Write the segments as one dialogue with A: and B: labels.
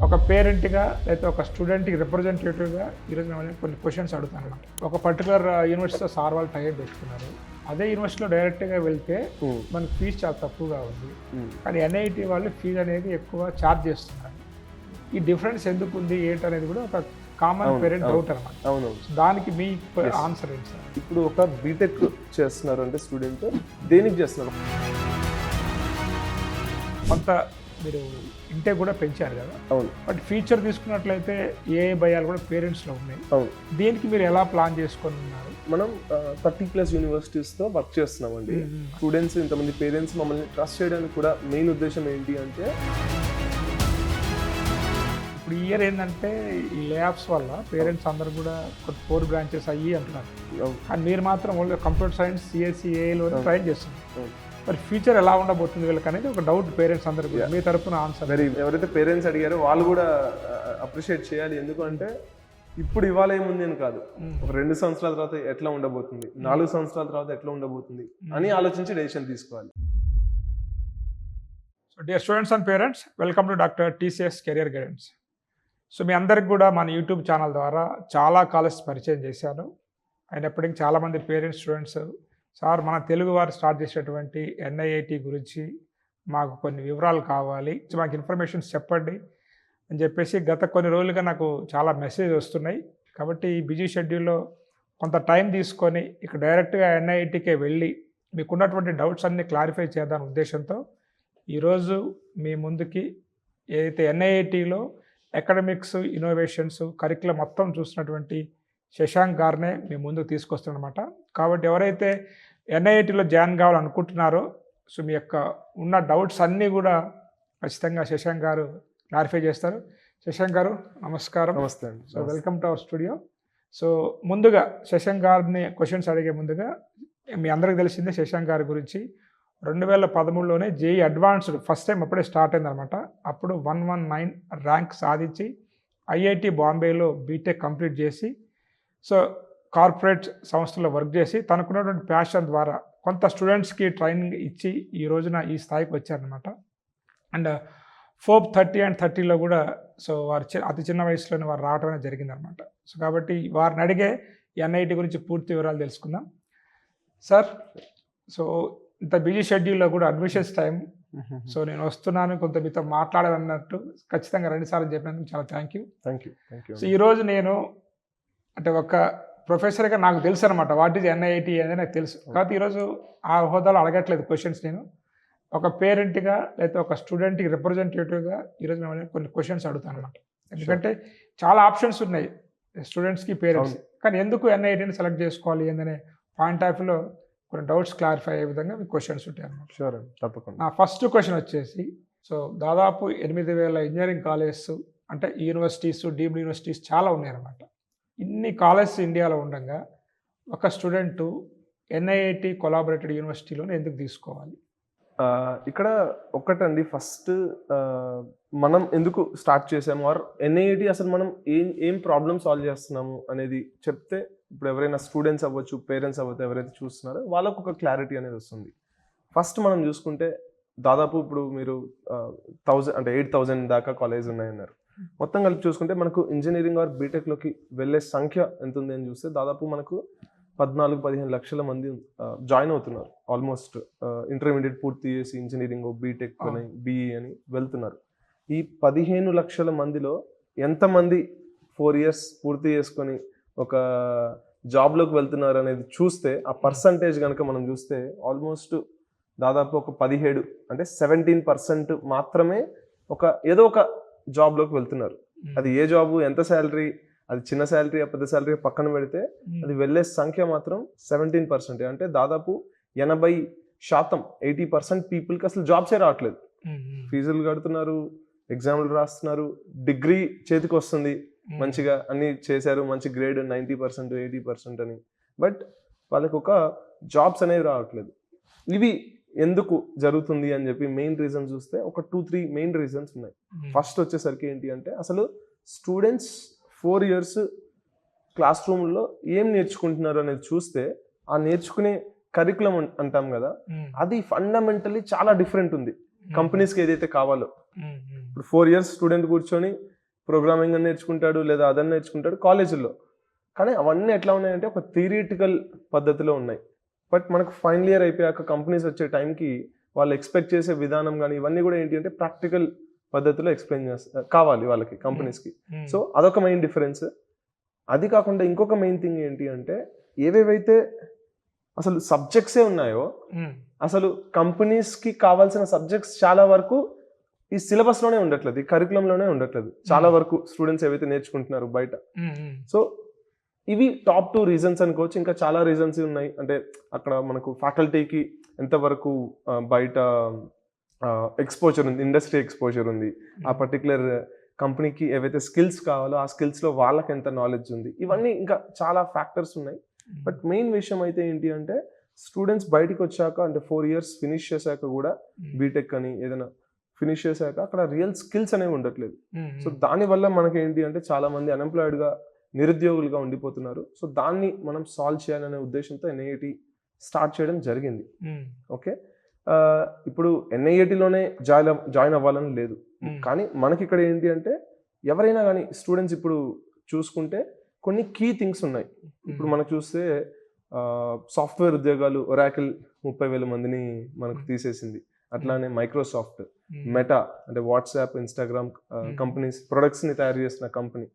A: ఒక పేరెంట్గా లేకపోతే ఒక స్టూడెంట్కి రిప్రజెంటేటివ్గా ఈరోజు మేము కొన్ని క్వశ్చన్స్ అడుగుతాను అనమాట. ఒక పర్టికులర్ యూనివర్సిటీతో సార్ వాళ్ళు టైం పెట్టుకున్నారు. అదే యూనివర్సిటీలో డైరెక్ట్గా వెళ్తే మనకి ఫీజు చాలా తక్కువగా ఉంది, కానీ ఎన్ఐటి వాళ్ళు ఫీజు అనేది ఎక్కువ ఛార్జ్ చేస్తున్నారు. ఈ డిఫరెన్స్ ఎందుకు ఉంది ఏంటనేది కూడా ఒక కామన్ పేరెంట్ డౌట్ అనమాట.
B: అవును,
A: దానికి మీ ఆన్సర్ ఏంటి సార్?
B: ఇప్పుడు ఒక బీటెక్ చేస్తున్నారు అంటే స్టూడెంట్ దేనికి చేస్తున్నారు?
A: కొంత మీరు ఇంటే కూడా పెంచారు కదా.
B: అవును,
A: బట్ ఫ్యూచర్ తీసుకున్నట్లయితే ఏ భయాలు కూడా పేరెంట్స్లో ఉన్నాయి.
B: అవును.
A: దీనికి మీరు ఎలా ప్లాన్ చేసుకొని ఉన్నారు?
B: మనం 30+ యూనివర్సిటీస్తో వర్క్ చేస్తున్నామండి. స్టూడెంట్స్ ఇంతమంది పేరెంట్స్ మమ్మల్ని ట్రస్ట్ చేయడానికి కూడా మెయిన్ ఉద్దేశం ఏంటి అంటే,
A: ఇప్పుడు ఈ ఇయర్ ఏంటంటే ఈ లేఆఫ్స్ వల్ల పేరెంట్స్ అందరూ కూడా 4 బ్రాంచెస్ అయ్యి అంటున్నారు. కానీ మీరు మాత్రం ఓన్లీ కంప్యూటర్ సైన్స్, సిఎస్సి, ఏఐలో ట్రైన్ చేస్తున్నారు. మరి ఫ్యూచర్ ఎలా ఉండబోతుంది వీళ్ళకి అనేది ఒక డౌట్ పేరెంట్స్ అందరూ కూడా. మీ తరఫున ఆన్సర్.
B: ఎవరైతే పేరెంట్స్ అడిగారో వాళ్ళు కూడా అప్రిషియేట్ చేయాలి. ఎందుకంటే ఇప్పుడు ఇవాళ ఏముంది అని కాదు, ఒక 2 సంవత్సరాల తర్వాత ఎట్లా ఉండబోతుంది, 4 సంవత్సరాల తర్వాత ఎట్లా ఉండబోతుంది అని ఆలోచించి డెసిషన్ తీసుకోవాలి.
A: So dear students and parents, welcome to doctor TCS career guidance. So మీ అందరికి కూడా మన యూట్యూబ్ ఛానల్ ద్వారా చాలా కాలేజెస్ పరిచయం చేశాను. అయినప్పటికీ చాలామంది పేరెంట్స్, స్టూడెంట్స్, సార్ మన తెలుగు వారు స్టార్ట్ చేసేటువంటి ఎన్ఐఐటి గురించి మాకు కొన్ని వివరాలు కావాలి, మాకు ఇన్ఫర్మేషన్స్ చెప్పండి అని చెప్పేసి గత కొన్ని రోజులుగా నాకు చాలా మెసేజ్ వస్తున్నాయి. కాబట్టి ఈ బిజీ షెడ్యూల్లో కొంత టైం తీసుకొని ఇక డైరెక్ట్గా ఎన్ఐఐటికే వెళ్ళి మీకున్నటువంటి డౌట్స్ అన్నీ క్లారిఫై చేద్దాం ఉద్దేశంతో ఈరోజు మీ ముందుకి ఏదైతే ఎన్ఐఐటిలో అకాడమిక్స్, ఇన్నోవేషన్స్, కరికులం మొత్తం చూసినటువంటి శశాంక్ గారినే మీ ముందుకు తీసుకొస్తానమాట. కాబట్టి ఎవరైతే ఎన్ఐఐటిలో జాయిన్ కావాలనుకుంటున్నారో, సో మీ యొక్క ఉన్న డౌట్స్ అన్నీ కూడా ఖచ్చితంగా శశాంక్ గారు క్లారిఫై చేస్తారు. శశాంక్ గారు నమస్కారం.
B: నమస్తే అండి.
A: So welcome to our studio. So ముందుగా శశాంక్ గారిని క్వశ్చన్స్ అడిగే ముందుగా మీ అందరికీ తెలిసిందే శశాంక్ గారి గురించి 2013లోనే జేఈ అడ్వాన్స్డ్ ఫస్ట్ టైం అప్పుడే స్టార్ట్ అయిందనమాట. అప్పుడు 119 ర్యాంక్ సాధించి ఐఐటి బాంబేలో బీటెక్ కంప్లీట్ చేసి, సో కార్పొరేట్ సంస్థల్లో వర్క్ చేసి తనకున్నటువంటి ప్యాషన్ ద్వారా కొంత స్టూడెంట్స్కి ట్రైనింగ్ ఇచ్చి ఈ రోజున ఈ స్థాయికి వచ్చారనమాట. అండ్ ఫోర్బ్ 30 and 30లో కూడా సో వారు అతి చిన్న వయసులోనే వారు రావడం అనేది జరిగిందనమాట. సో కాబట్టి వారిని అడిగే ఎన్ఐటి గురించి పూర్తి వివరాలు తెలుసుకుందాం. సార్, సో ఇంత బిజీ షెడ్యూల్లో కూడా అడ్మిషన్స్ టైం, సో నేను వస్తున్నాను కొంత మీతో మాట్లాడాలన్నట్టు ఖచ్చితంగా 2 సార్లు చెప్పినందుకు చాలా థ్యాంక్ యూ. సో ఈరోజు నేను అంటే ఒక ప్రొఫెసర్గా నాకు తెలుసు అనమాట వాట్ ఈజ్ ఎన్ఐఐటి అనేది నాకు తెలుసు. కాబట్టి ఈరోజు ఆ హోదాలో అడగట్లేదు క్వశ్చన్స్. నేను ఒక పేరెంట్గా లేకపోతే ఒక స్టూడెంట్కి రిప్రజెంటేటివ్గా ఈరోజు మేము కొన్ని క్వశ్చన్స్ అడుగుతాను అనమాట. ఎందుకంటే చాలా ఆప్షన్స్ ఉన్నాయి స్టూడెంట్స్కి, పేరెంట్స్, కానీ ఎందుకు ఎన్ఐఐటిని సెలెక్ట్ చేసుకోవాలి ఏందనే పాయింట్ ఆఫ్ వ్యూలో కొన్ని డౌట్స్ క్లారిఫై అయ్యే విధంగా మీకు క్వశ్చన్స్ ఉంటాయి అన్నమాట.
B: షూర్ అండి, తప్పకుండా.
A: నా ఫస్ట్ క్వశ్చన్ వచ్చేసి, సో దాదాపు 8,000 ఇంజనీరింగ్ కాలేజెస్ అంటే యూనివర్సిటీస్, డీమ్డ్ యూనివర్సిటీస్ చాలా ఉన్నాయన్నమాట. ఇన్ని కాలేజెస్ ఇండియాలో ఉండగా ఒక స్టూడెంట్ ఎన్ఐఐటి కొలాబరేటెడ్ యూనివర్సిటీలోనే ఎందుకు తీసుకోవాలి?
B: ఇక్కడ ఒక్కటండి, ఫస్ట్ మనం ఎందుకు స్టార్ట్ చేసాము, ఆర్ ఎన్ఐఐటి అసలు మనం ఏం ప్రాబ్లమ్ సాల్వ్ చేస్తున్నాము అనేది చెప్తే ఇప్పుడు ఎవరైనా స్టూడెంట్స్ అవ్వచ్చు, పేరెంట్స్ అవ్వచ్చు, ఎవరైతే చూస్తున్నారో వాళ్ళకు ఒక క్లారిటీ అనేది వస్తుంది. ఫస్ట్ మనం చూసుకుంటే దాదాపు ఇప్పుడు మీరు 8,000 దాకా కాలేజ్ ఉన్నాయన్నారు. మొత్తం కలిపి చూసుకుంటే మనకు ఇంజనీరింగ్ ఆర్ బీటెక్లోకి వెళ్ళే సంఖ్య ఎంత ఉంది అని చూస్తే దాదాపు మనకు 14-15 లక్షల మంది జాయిన్ అవుతున్నారు. ఆల్మోస్ట్ ఇంటర్మీడియట్ పూర్తి చేసి ఇంజనీరింగ్, బీటెక్ అని, బీఈ అని వెళ్తున్నారు. ఈ 15 లక్షల మందిలో ఎంతమంది 4 years పూర్తి చేసుకొని ఒక జాబ్లోకి వెళ్తున్నారు అనేది చూస్తే ఆ పర్సంటేజ్ కనుక మనం చూస్తే ఆల్మోస్ట్ దాదాపు ఒక 17 అంటే 17% మాత్రమే ఏదో ఒక జాబ్లోకి వెళ్తున్నారు. అది ఏ జాబు, ఎంత శాలరీ, అది చిన్న శాలరీ, పెద్ద శాలరీ పక్కన పెడితే అది వెళ్ళే సంఖ్య మాత్రం 17%. అంటే దాదాపు 80%, 80% పీపుల్కి అసలు జాబ్సే రావట్లేదు. ఫీజులు కడుతున్నారు, ఎగ్జామ్లు రాస్తున్నారు, డిగ్రీ చేతికి వస్తుంది, మంచిగా అన్ని చేశారు, మంచి గ్రేడ్ 90%, 80% అని, బట్ వాళ్ళకి ఒక జాబ్స్ అనేవి రావట్లేదు. ఇవి ఎందుకు జరుగుతుంది అని చెప్పి మెయిన్ రీజన్ చూస్తే ఒక 2-3 మెయిన్ రీజన్స్ ఉన్నాయి. ఫస్ట్ వచ్చేసరికి ఏంటి అంటే, అసలు స్టూడెంట్స్ 4 years క్లాస్ రూమ్లో ఏం నేర్చుకుంటున్నారు అనేది చూస్తే ఆ నేర్చుకునే కరికులం అంటాం కదా, అది ఫండమెంటల్లీ చాలా డిఫరెంట్ ఉంది కంపెనీస్కి ఏదైతే కావాలో. ఇప్పుడు 4 years స్టూడెంట్ కూర్చొని ప్రోగ్రామింగ్ అని నేర్చుకుంటాడు లేదా అదని నేర్చుకుంటాడు కాలేజీల్లో. కానీ అవన్నీ ఎట్లా ఉన్నాయంటే ఒక థియరిటికల్ పద్ధతిలో ఉన్నాయి. బట్ మనకు ఫైనల్ ఇయర్ అయిపోయాక కంపెనీస్ వచ్చే టైంకి వాళ్ళు ఎక్స్పెక్ట్ చేసే విధానం కానీ ఇవన్నీ కూడా ఏంటి అంటే ప్రాక్టికల్ పద్ధతిలో ఎక్స్ప్లెయిన్ కావాలి వాళ్ళకి కంపెనీస్కి. సో అదొక మెయిన్ డిఫరెన్స్. అది కాకుండా ఇంకొక మెయిన్ థింగ్ ఏంటి అంటే ఏవేవైతే అసలు సబ్జెక్ట్సే ఉన్నాయో అసలు కంపెనీస్కి కావాల్సిన సబ్జెక్ట్స్ చాలా వరకు ఈ సిలబస్లోనే ఉండట్లేదు, ఈ కరికులంలోనే ఉండట్లేదు చాలా వరకు స్టూడెంట్స్ ఏవైతే నేర్చుకుంటున్నారు బయట. సో ఇవి టాప్ 2 రీజన్స్ అనుకోవచ్చు. ఇంకా చాలా రీజన్స్ ఉన్నాయి. అంటే అక్కడ మనకు ఫ్యాకల్టీకి ఎంతవరకు బయట ఎక్స్పోజర్ ఉంది, ఇండస్ట్రీ ఎక్స్పోజర్ ఉంది, ఆ పర్టికులర్ కంపెనీకి ఏవైతే స్కిల్స్ కావాలో ఆ స్కిల్స్లో వాళ్ళకి ఎంత నాలెడ్జ్ ఉంది, ఇవన్నీ ఇంకా చాలా ఫ్యాక్టర్స్ ఉన్నాయి. బట్ మెయిన్ విషయం అయితే ఏంటి అంటే స్టూడెంట్స్ బయటికి వచ్చాక అంటే 4 years ఫినిష్ చేశాక కూడా బీటెక్ అని ఏదైనా ఫినిష్ చేశాక అక్కడ రియల్ స్కిల్స్ అనేవి ఉండట్లేదు. సో దానివల్ల మనకి ఏంటి అంటే చాలా మంది అన్ఎంప్లాయిడ్గా నిరుద్యోగులుగా ఉండిపోతున్నారు. సో దాన్ని మనం సాల్వ్ చేయాలనే ఉద్దేశంతో NIET స్టార్ట్ చేయడం జరిగింది. ఓకే, ఇప్పుడు NIETలోనే జాయిన్ అవ్వాలని లేదు, కానీ మనకి ఇక్కడ ఏంటి అంటే ఎవరైనా కానీ స్టూడెంట్స్ ఇప్పుడు చూసుకుంటే కొన్ని కీ థింగ్స్ ఉన్నాయి. ఇప్పుడు మనకు చూస్తే సాఫ్ట్వేర్ ఉద్యోగాలు ఒరాకిల్ 30,000 మందిని మనకు తీసేసింది. అట్లానే మైక్రోసాఫ్ట్, మెటా అంటే వాట్సాప్, ఇన్స్టాగ్రామ్ కంపెనీస్ ప్రొడక్ట్స్ని తయారు చేసిన కంపెనీ,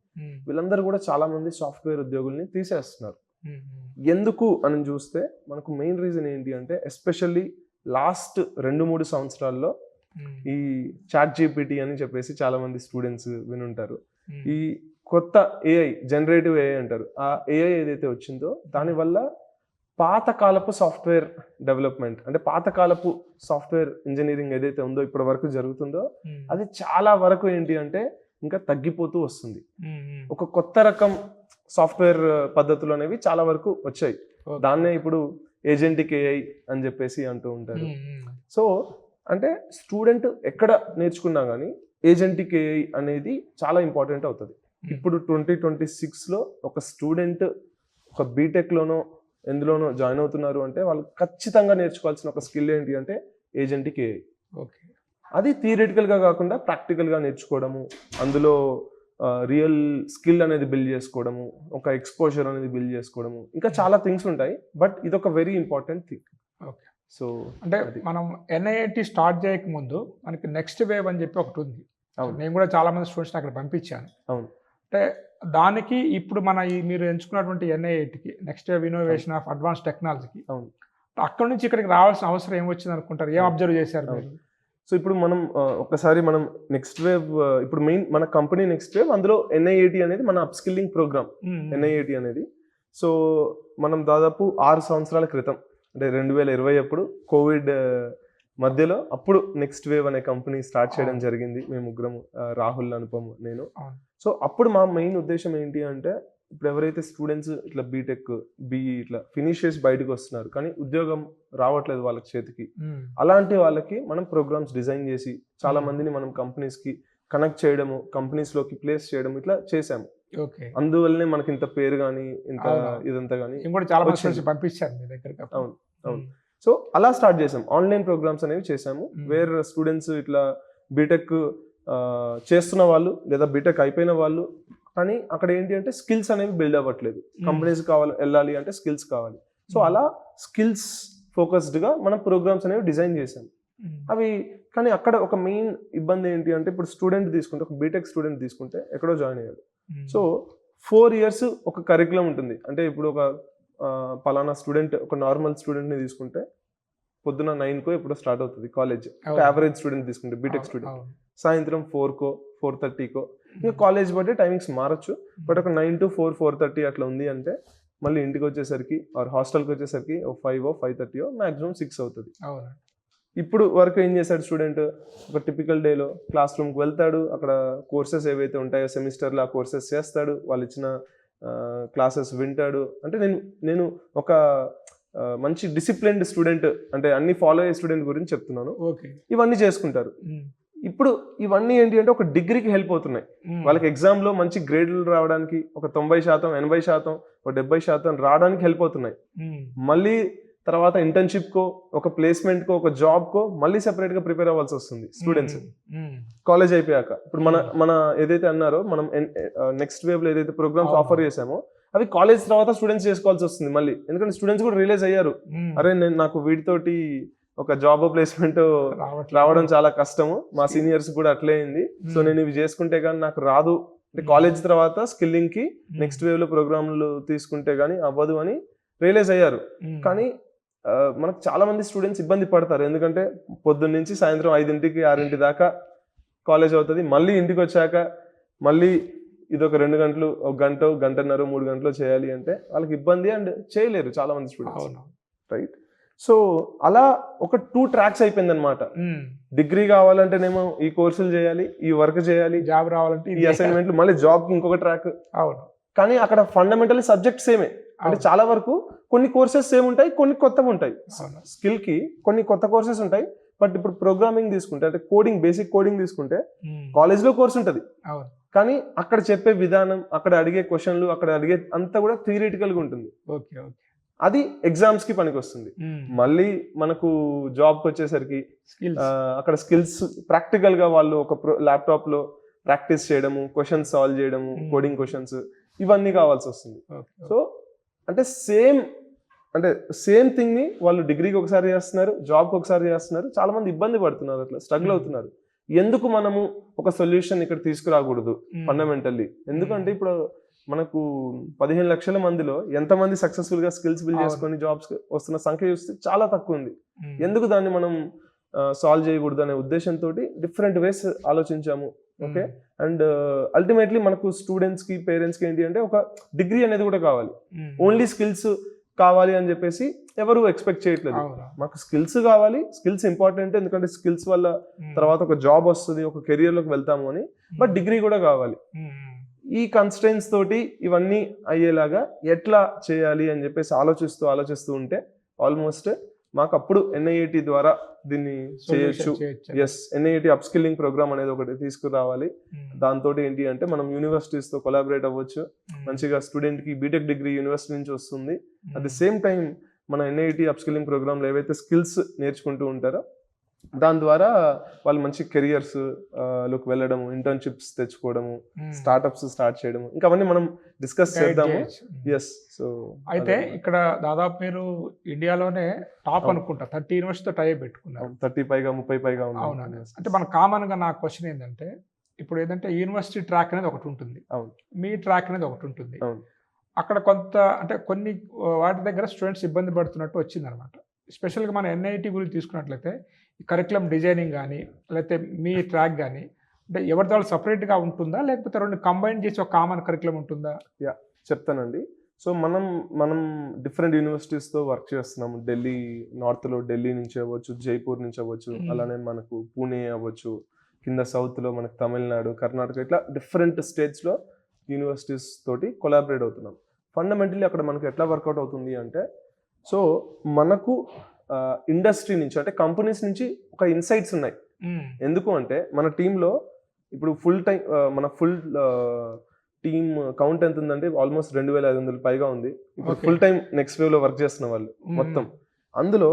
B: వీళ్ళందరూ కూడా చాలా మంది సాఫ్ట్వేర్ ఉద్యోగుల్ని తీసేస్తున్నారు. ఎందుకు అని చూస్తే మనకు మెయిన్ రీజన్ ఏంటి అంటే ఎస్పెషల్లీ లాస్ట్ 2-3 సంవత్సరాల్లో ఈ ChatGPT అని చెప్పేసి చాలా మంది స్టూడెంట్స్ వినుంటారు. ఈ కొత్త AI, జనరేటివ్ AI అంటారు, ఆ AI ఏదైతే వచ్చిందో దానివల్ల పాతకాలపు సాఫ్ట్వేర్ డెవలప్మెంట్ అంటే పాతకాలపు సాఫ్ట్వేర్ ఇంజనీరింగ్ ఏదైతే ఉందో ఇప్పటి వరకు జరుగుతుందో అది చాలా వరకు ఏంటి అంటే ఇంకా తగ్గిపోతూ వస్తుంది. ఒక కొత్త రకం సాఫ్ట్వేర్ పద్ధతులు అనేవి చాలా వరకు వచ్చాయి. దాన్నే ఇప్పుడు ఏజెంటిక్ AI అని చెప్పేసి అంటూ ఉంటారు. సో అంటే స్టూడెంట్ ఎక్కడ నేర్చుకున్నా కానీ ఏజెంటిక్ AI అనేది చాలా ఇంపార్టెంట్ అవుతుంది. ఇప్పుడు 2026లో ఒక స్టూడెంట్ ఒక బీటెక్లోనో ఎందులోనో జాయిన్ అవుతున్నారు అంటే వాళ్ళు ఖచ్చితంగా నేర్చుకోవాల్సిన ఒక స్కిల్ ఏంటి అంటే ఏజెంటిక్ AI. అది థియరిటికల్గా కాకుండా ప్రాక్టికల్గా నేర్చుకోవడము, అందులో రియల్ స్కిల్ అనేది బిల్డ్ చేసుకోవడము, ఒక ఎక్స్పోజర్ అనేది బిల్డ్ చేసుకోవడము, ఇంకా చాలా థింగ్స్ ఉంటాయి. బట్ ఇది ఒక very important thing.
A: Okay,
B: so
A: అంటే మనం NIET స్టార్ట్ చేయక ముందు మనకి నెక్స్ట్ వేవ్ అని చెప్పి ఒకటి ఉంది.
B: అవును,
A: నేను కూడా చాలా మంది స్టూడెంట్స్ అక్కడ పంపించాను.
B: అవును,
A: అంటే దానికి ఇప్పుడు మన ఈ మీరు ఎంచుకున్నటువంటి NIETకి next wave innovation of advance టెక్నాలజీకి
B: అవును,
A: అక్కడ నుంచి ఇక్కడికి రావాల్సిన అవసరం ఏమొచ్చింది అనుకుంటారు? ఏం అబ్జర్వ్ చేశారు మీరు?
B: సో ఇప్పుడు మనం ఒకసారి మనం నెక్స్ట్ వేవ్, ఇప్పుడు మెయిన్ మన కంపెనీ నెక్స్ట్ వేవ్, అందులో NIET అనేది మన అప్స్కిల్లింగ్ ప్రోగ్రామ్. NIET అనేది సో మనం దాదాపు 6 సంవత్సరాల క్రితం అంటే 2020 అప్పుడు కోవిడ్ మధ్యలో అప్పుడు నెక్స్ట్ వేవ్ అనే కంపెనీ స్టార్ట్ చేయడం జరిగింది. మేము ముగ్గురం, రాహుల్, అనుపమ్, నేను. సో అప్పుడు మా మెయిన్ ఉద్దేశం ఏంటి అంటే ఇప్పుడు ఎవరైతే స్టూడెంట్స్ ఇట్లా బీటెక్, BE ఇట్లా ఫినిష్ చేసి బయటకు వస్తున్నారు కానీ ఉద్యోగం రావట్లేదు వాళ్ళకి చేతికి, అలాంటి వాళ్ళకి మనం ప్రోగ్రామ్స్ డిజైన్ చేసి చాలా మందిని మనం కంపెనీస్కి కనెక్ట్ చేయడము, కంపెనీస్లోకి ప్లేస్ చేయడం ఇట్లా చేసాము. అందువల్లనే మనకి ఇంత పేరు కానీ ఇంత ఇదంతా కానీ
A: చాలా మంది పంపించారు మీ దగ్గరికి.
B: అవును, అవును. సో అలా స్టార్ట్ చేసాం. ఆన్లైన్ ప్రోగ్రామ్స్ అనేవి చేసాము. వేర్ స్టూడెంట్స్ ఇట్లా బీటెక్ చేస్తున్న వాళ్ళు లేదా బీటెక్ అయిపోయిన వాళ్ళు, కానీ అక్కడ ఏంటి అంటే స్కిల్స్ అనేవి బిల్డ్ అవ్వట్లేదు. కంపెనీస్ వెళ్ళాలి అంటే స్కిల్స్ కావాలి. సో అలా స్కిల్స్ ఫోకస్డ్గా మనం ప్రోగ్రామ్స్ అనేవి డిజైన్ చేసాం. అవి కానీ అక్కడ ఒక మెయిన్ ఇబ్బంది ఏంటి అంటే ఇప్పుడు స్టూడెంట్ తీసుకుంటే, ఒక బీటెక్ స్టూడెంట్ తీసుకుంటే ఎక్కడో జాయిన్ అయ్యాడు. సో 4 years ఒక కరికులం ఉంటుంది. అంటే ఇప్పుడు ఒక పలానా స్టూడెంట్, ఒక నార్మల్ స్టూడెంట్ని తీసుకుంటే పొద్దున 9కో ఎప్పుడో స్టార్ట్ అవుతుంది కాలేజ్. ఒక యావరేజ్ స్టూడెంట్ తీసుకుంటే బీటెక్ స్టూడెంట్ సాయంత్రం 4కో 4:30కో, ఇంకా కాలేజ్ బట్టి టైమింగ్స్ మారచ్చు. బట్ ఒక 9 to 4, 4:30 అట్లా ఉంది అంటే మళ్ళీ ఇంటికి వచ్చేసరికి ఆర్ హాస్టల్కి వచ్చేసరికి 5 or 5:30 మ్యాక్సిమం 6 అవుతుంది. ఇప్పుడు వరకు ఏం చేశాడు స్టూడెంట్, ఒక టిపికల్ డేలో క్లాస్ రూమ్కి వెళ్తాడు, అక్కడ కోర్సెస్ ఏవైతే ఉంటాయో సెమిస్టర్లో ఆ కోర్సెస్ చేస్తాడు, వాళ్ళు ఇచ్చిన క్లాసెస్ వింటాడు. అంటే నేను ఒక మంచి డిసిప్లిన్డ్ స్టూడెంట్, అంటే అన్ని ఫాలో అయ్యే స్టూడెంట్ గురించి చెప్తున్నాను. ఇవన్నీ చేసుకుంటారు. ఇప్పుడు ఇవన్నీ ఏంటి అంటే ఒక డిగ్రీకి హెల్ప్ అవుతున్నాయి. వాళ్ళకి ఎగ్జామ్లో మంచి గ్రేడ్లు రావడానికి, ఒక 90%, 80%, ఒక 70% రావడానికి హెల్ప్ అవుతున్నాయి. మళ్ళీ తర్వాత internship కో ఒక placement కో ఒక జాబ్ కో మళ్ళీ సెపరేట్ గా ప్రిపేర్ అవ్వాల్సి వస్తుంది స్టూడెంట్స్ కాలేజ్ అయిపోయాక. ఇప్పుడు మన ఏదైతే అన్నారో మనం నెక్స్ట్ వేవ్ లో ఏదైతే ప్రోగ్రామ్స్ ఆఫర్ చేసామో అవి కాలేజ్ తర్వాత స్టూడెంట్స్ చేసుకోవాల్సి వస్తుంది మళ్ళీ. ఎందుకంటే స్టూడెంట్స్ కూడా రియలైజ్ అయ్యారు, అరే నాకు వీటితోటి ఒక జాబ్ ప్లేస్మెంట్ రావడం చాలా కష్టము, మా సీనియర్స్ కూడా అట్లే అయింది, సో నేను ఇవి చేసుకుంటే కానీ నాకు రాదు, అంటే కాలేజ్ తర్వాత స్కిల్లింగ్ కి నెక్స్ట్ వేవ్ లో ప్రోగ్రాంలు తీసుకుంటే గానీ అవ్వదు అని రియలైజ్ అయ్యారు. కానీ మనకు చాలా మంది స్టూడెంట్స్ ఇబ్బంది పడతారు, ఎందుకంటే పొద్దున్న నుంచి సాయంత్రం 5ంటికి 6ంటి దాకా కాలేజ్ అవుతుంది, మళ్ళీ ఇంటికి వచ్చాక మళ్ళీ ఇదొక 2 గంటలు, 1 గంట, గంటన్నర, 3 గంటలు చేయాలి అంటే వాళ్ళకి ఇబ్బంది అండ్ చేయలేరు చాలా మంది స్టూడెంట్స్, రైట్? సో అలా ఒక 2 ట్రాక్స్ అయిపోయింది అనమాట. డిగ్రీ కావాలంటేనేమో ఈ కోర్సులు చేయాలి, ఈ వర్క్ చేయాలి,
A: జాబ్ రావాలంటే
B: ఈ అసైన్మెంట్లు, మళ్ళీ జాబ్ ఇంకొక ట్రాక్.
A: అవును,
B: కానీ అక్కడ ఫండమెంటల్ సబ్జెక్ట్ సేమే, అంటే చాలా వరకు కొన్ని కోర్సెస్ సేమ్ ఉంటాయి, కొన్ని కొత్తవి ఉంటాయి. స్కిల్ కి కొన్ని కొత్త కోర్సెస్ ఉంటాయి, బట్ ఇప్పుడు ప్రోగ్రామింగ్ తీసుకుంటే అంటే కోడింగ్, బేసిక్ కోడింగ్ తీసుకుంటే కాలేజ్ లో కోర్స్ ఉంటుంది, కానీ అక్కడ చెప్పే విధానం, అక్కడ అడిగే క్వశ్చన్లు, అక్కడ అడిగే అంతా కూడా థియరిటికల్ గా ఉంటుంది. అది ఎగ్జామ్స్ కి పనికి వస్తుంది. మళ్ళీ మనకు జాబ్ కి వచ్చేసరికి అక్కడ స్కిల్స్ ప్రాక్టికల్ గా వాళ్ళు ఒక ల్యాప్టాప్ లో ప్రాక్టీస్ చేయడము, క్వశ్చన్స్ సాల్వ్ చేయడము, కోడింగ్ క్వశ్చన్స్, ఇవన్నీ కావాల్సి వస్తుంది. సో అంటే సేమ్ థింగ్ ని వాళ్ళు డిగ్రీకి ఒకసారి చేస్తున్నారు, జాబ్ కి ఒకసారి చేస్తున్నారు, చాలా మంది ఇబ్బంది పడుతున్నారు, అట్లా స్ట్రగుల్ అవుతున్నారు. ఎందుకు మనము ఒక సొల్యూషన్ ఇక్కడ తీసుకురాకూడదు ఫండమెంటల్లీ? ఎందుకంటే ఇప్పుడు మనకు 15 లక్షల మందిలో ఎంతమంది సక్సెస్ఫుల్ గా స్కిల్స్ బిల్డ్ చేసుకొని జాబ్స్ వస్తున్న సంఖ్య చూస్తే చాలా తక్కువ ఉంది. ఎందుకు దాన్ని మనం సాల్వ్ చేయకూడదు అనే ఉద్దేశంతో డిఫరెంట్ వేస్ ఆలోచించాము. ఓకే, అండ్ అల్టిమేట్లీ మనకు స్టూడెంట్స్ కి, పేరెంట్స్ కి ఏంటి అంటే ఒక డిగ్రీ అనేది కూడా కావాలి. ఓన్లీ స్కిల్స్ కావాలి అని చెప్పేసి ఎవరు ఎక్స్పెక్ట్ చేయట్లేదు. మాకు స్కిల్స్ కావాలి, స్కిల్స్ ఇంపార్టెంట్, ఎందుకంటే స్కిల్స్ వల్ల తర్వాత ఒక జాబ్ వస్తుంది, ఒక కెరియర్ లోకి వెళ్తాము అని, బట్ డిగ్రీ కూడా కావాలి. ఈ కన్స్ట్రెయిన్స్ తోటి ఇవన్నీ అయ్యేలాగా ఎట్లా చేయాలి అని చెప్పేసి ఆలోచిస్తూ ఉంటే ఆల్మోస్ట్ మాకు అప్పుడు NIET ద్వారా దీన్ని చేయొచ్చు. ఎస్, NIET అప్స్కిల్లింగ్ ప్రోగ్రామ్ అనేది ఒకటి తీసుకురావాలి. దాంతో ఏంటి అంటే మనం యూనివర్సిటీస్ తో కొలాబరేట్ అవ్వచ్చు, మంచిగా స్టూడెంట్ కి బీటెక్ డిగ్రీ యూనివర్సిటీ నుంచి వస్తుంది. అట్ ది సేమ్ టైం మన NIET అప్స్కిల్లింగ్ ప్రోగ్రామ్ లో ఏవైతే స్కిల్స్ నేర్చుకుంటూ ఉంటారో దాని ద్వారా వాళ్ళు మంచి కెరియర్స్ లోకి వెళ్ళడము, ఇంటర్న్షిప్స్ తెచ్చుకోవడము, స్టార్ట్అప్స్ స్టార్ట్ చేయడము, ఇంకా అవన్నీ మనం డిస్కస్ చేద్దాము. ఎస్, సో
A: అయితే ఇక్కడ దాదాపు మీరు ఇండియాలోనే టాప్ అనుకుంటా 30 యూనివర్సిటీతో టై పెట్టుకున్నారు.
B: 30 పైగా 30 పైగా.
A: అవునండి. అంటే మన కామన్ గా నా క్వశ్చన్ ఏంటంటే, ఇప్పుడు ఏదంటే యూనివర్సిటీ ట్రాక్ అనేది ఒకటి ఉంటుంది, మీ ట్రాక్ అనేది ఒకటి ఉంటుంది. అక్కడ కొంత అంటే కొన్ని వాటి దగ్గర స్టూడెంట్స్ ఇబ్బంది పడుతున్నట్టు వచ్చింది అనమాట. స్పెషల్గా మన NIET గురించి తీసుకున్నట్లయితే కరికులం డిజైనింగ్ కానీ, లేకపోతే మీ ట్రాక్ కానీ, అంటే ఎవరి వాళ్ళు సపరేట్గా ఉంటుందా, లేకపోతే రెండు కంబైన్ చేసి ఒక కామన్ కరికులం ఉంటుందా?
B: చెప్తానండి. సో మనం డిఫరెంట్ యూనివర్సిటీస్తో వర్క్ చేస్తున్నాము. ఢిల్లీ, నార్త్లో ఢిల్లీ నుంచి అవ్వచ్చు, జైపూర్ నుంచి అవ్వచ్చు, అలానే మనకు పూణే అవ్వచ్చు, కింద సౌత్లో మనకు తమిళనాడు, కర్ణాటక, ఇట్లా డిఫరెంట్ స్టేట్స్లో యూనివర్సిటీస్ తోటి కొలాబరేట్ అవుతున్నాం. ఫండమెంటల్లీ అక్కడ మనకు ఎట్లా వర్కౌట్ అవుతుంది అంటే, సో మనకు ఇండస్ట్రీ నుంచి అంటే కంపెనీస్ నుంచి ఒక ఇన్సైట్స్ ఉన్నాయి. ఎందుకు అంటే మన టీంలో ఇప్పుడు మన ఫుల్ టీమ్ కౌంట్ ఎంత ఉందంటే ఆల్మోస్ట్ 2500 పైగా ఉంది. ఇప్పుడు ఫుల్ టైం నెక్స్ట్ వేవ్ లో వర్క్ చేస్తున్న వాళ్ళు మొత్తం, అందులో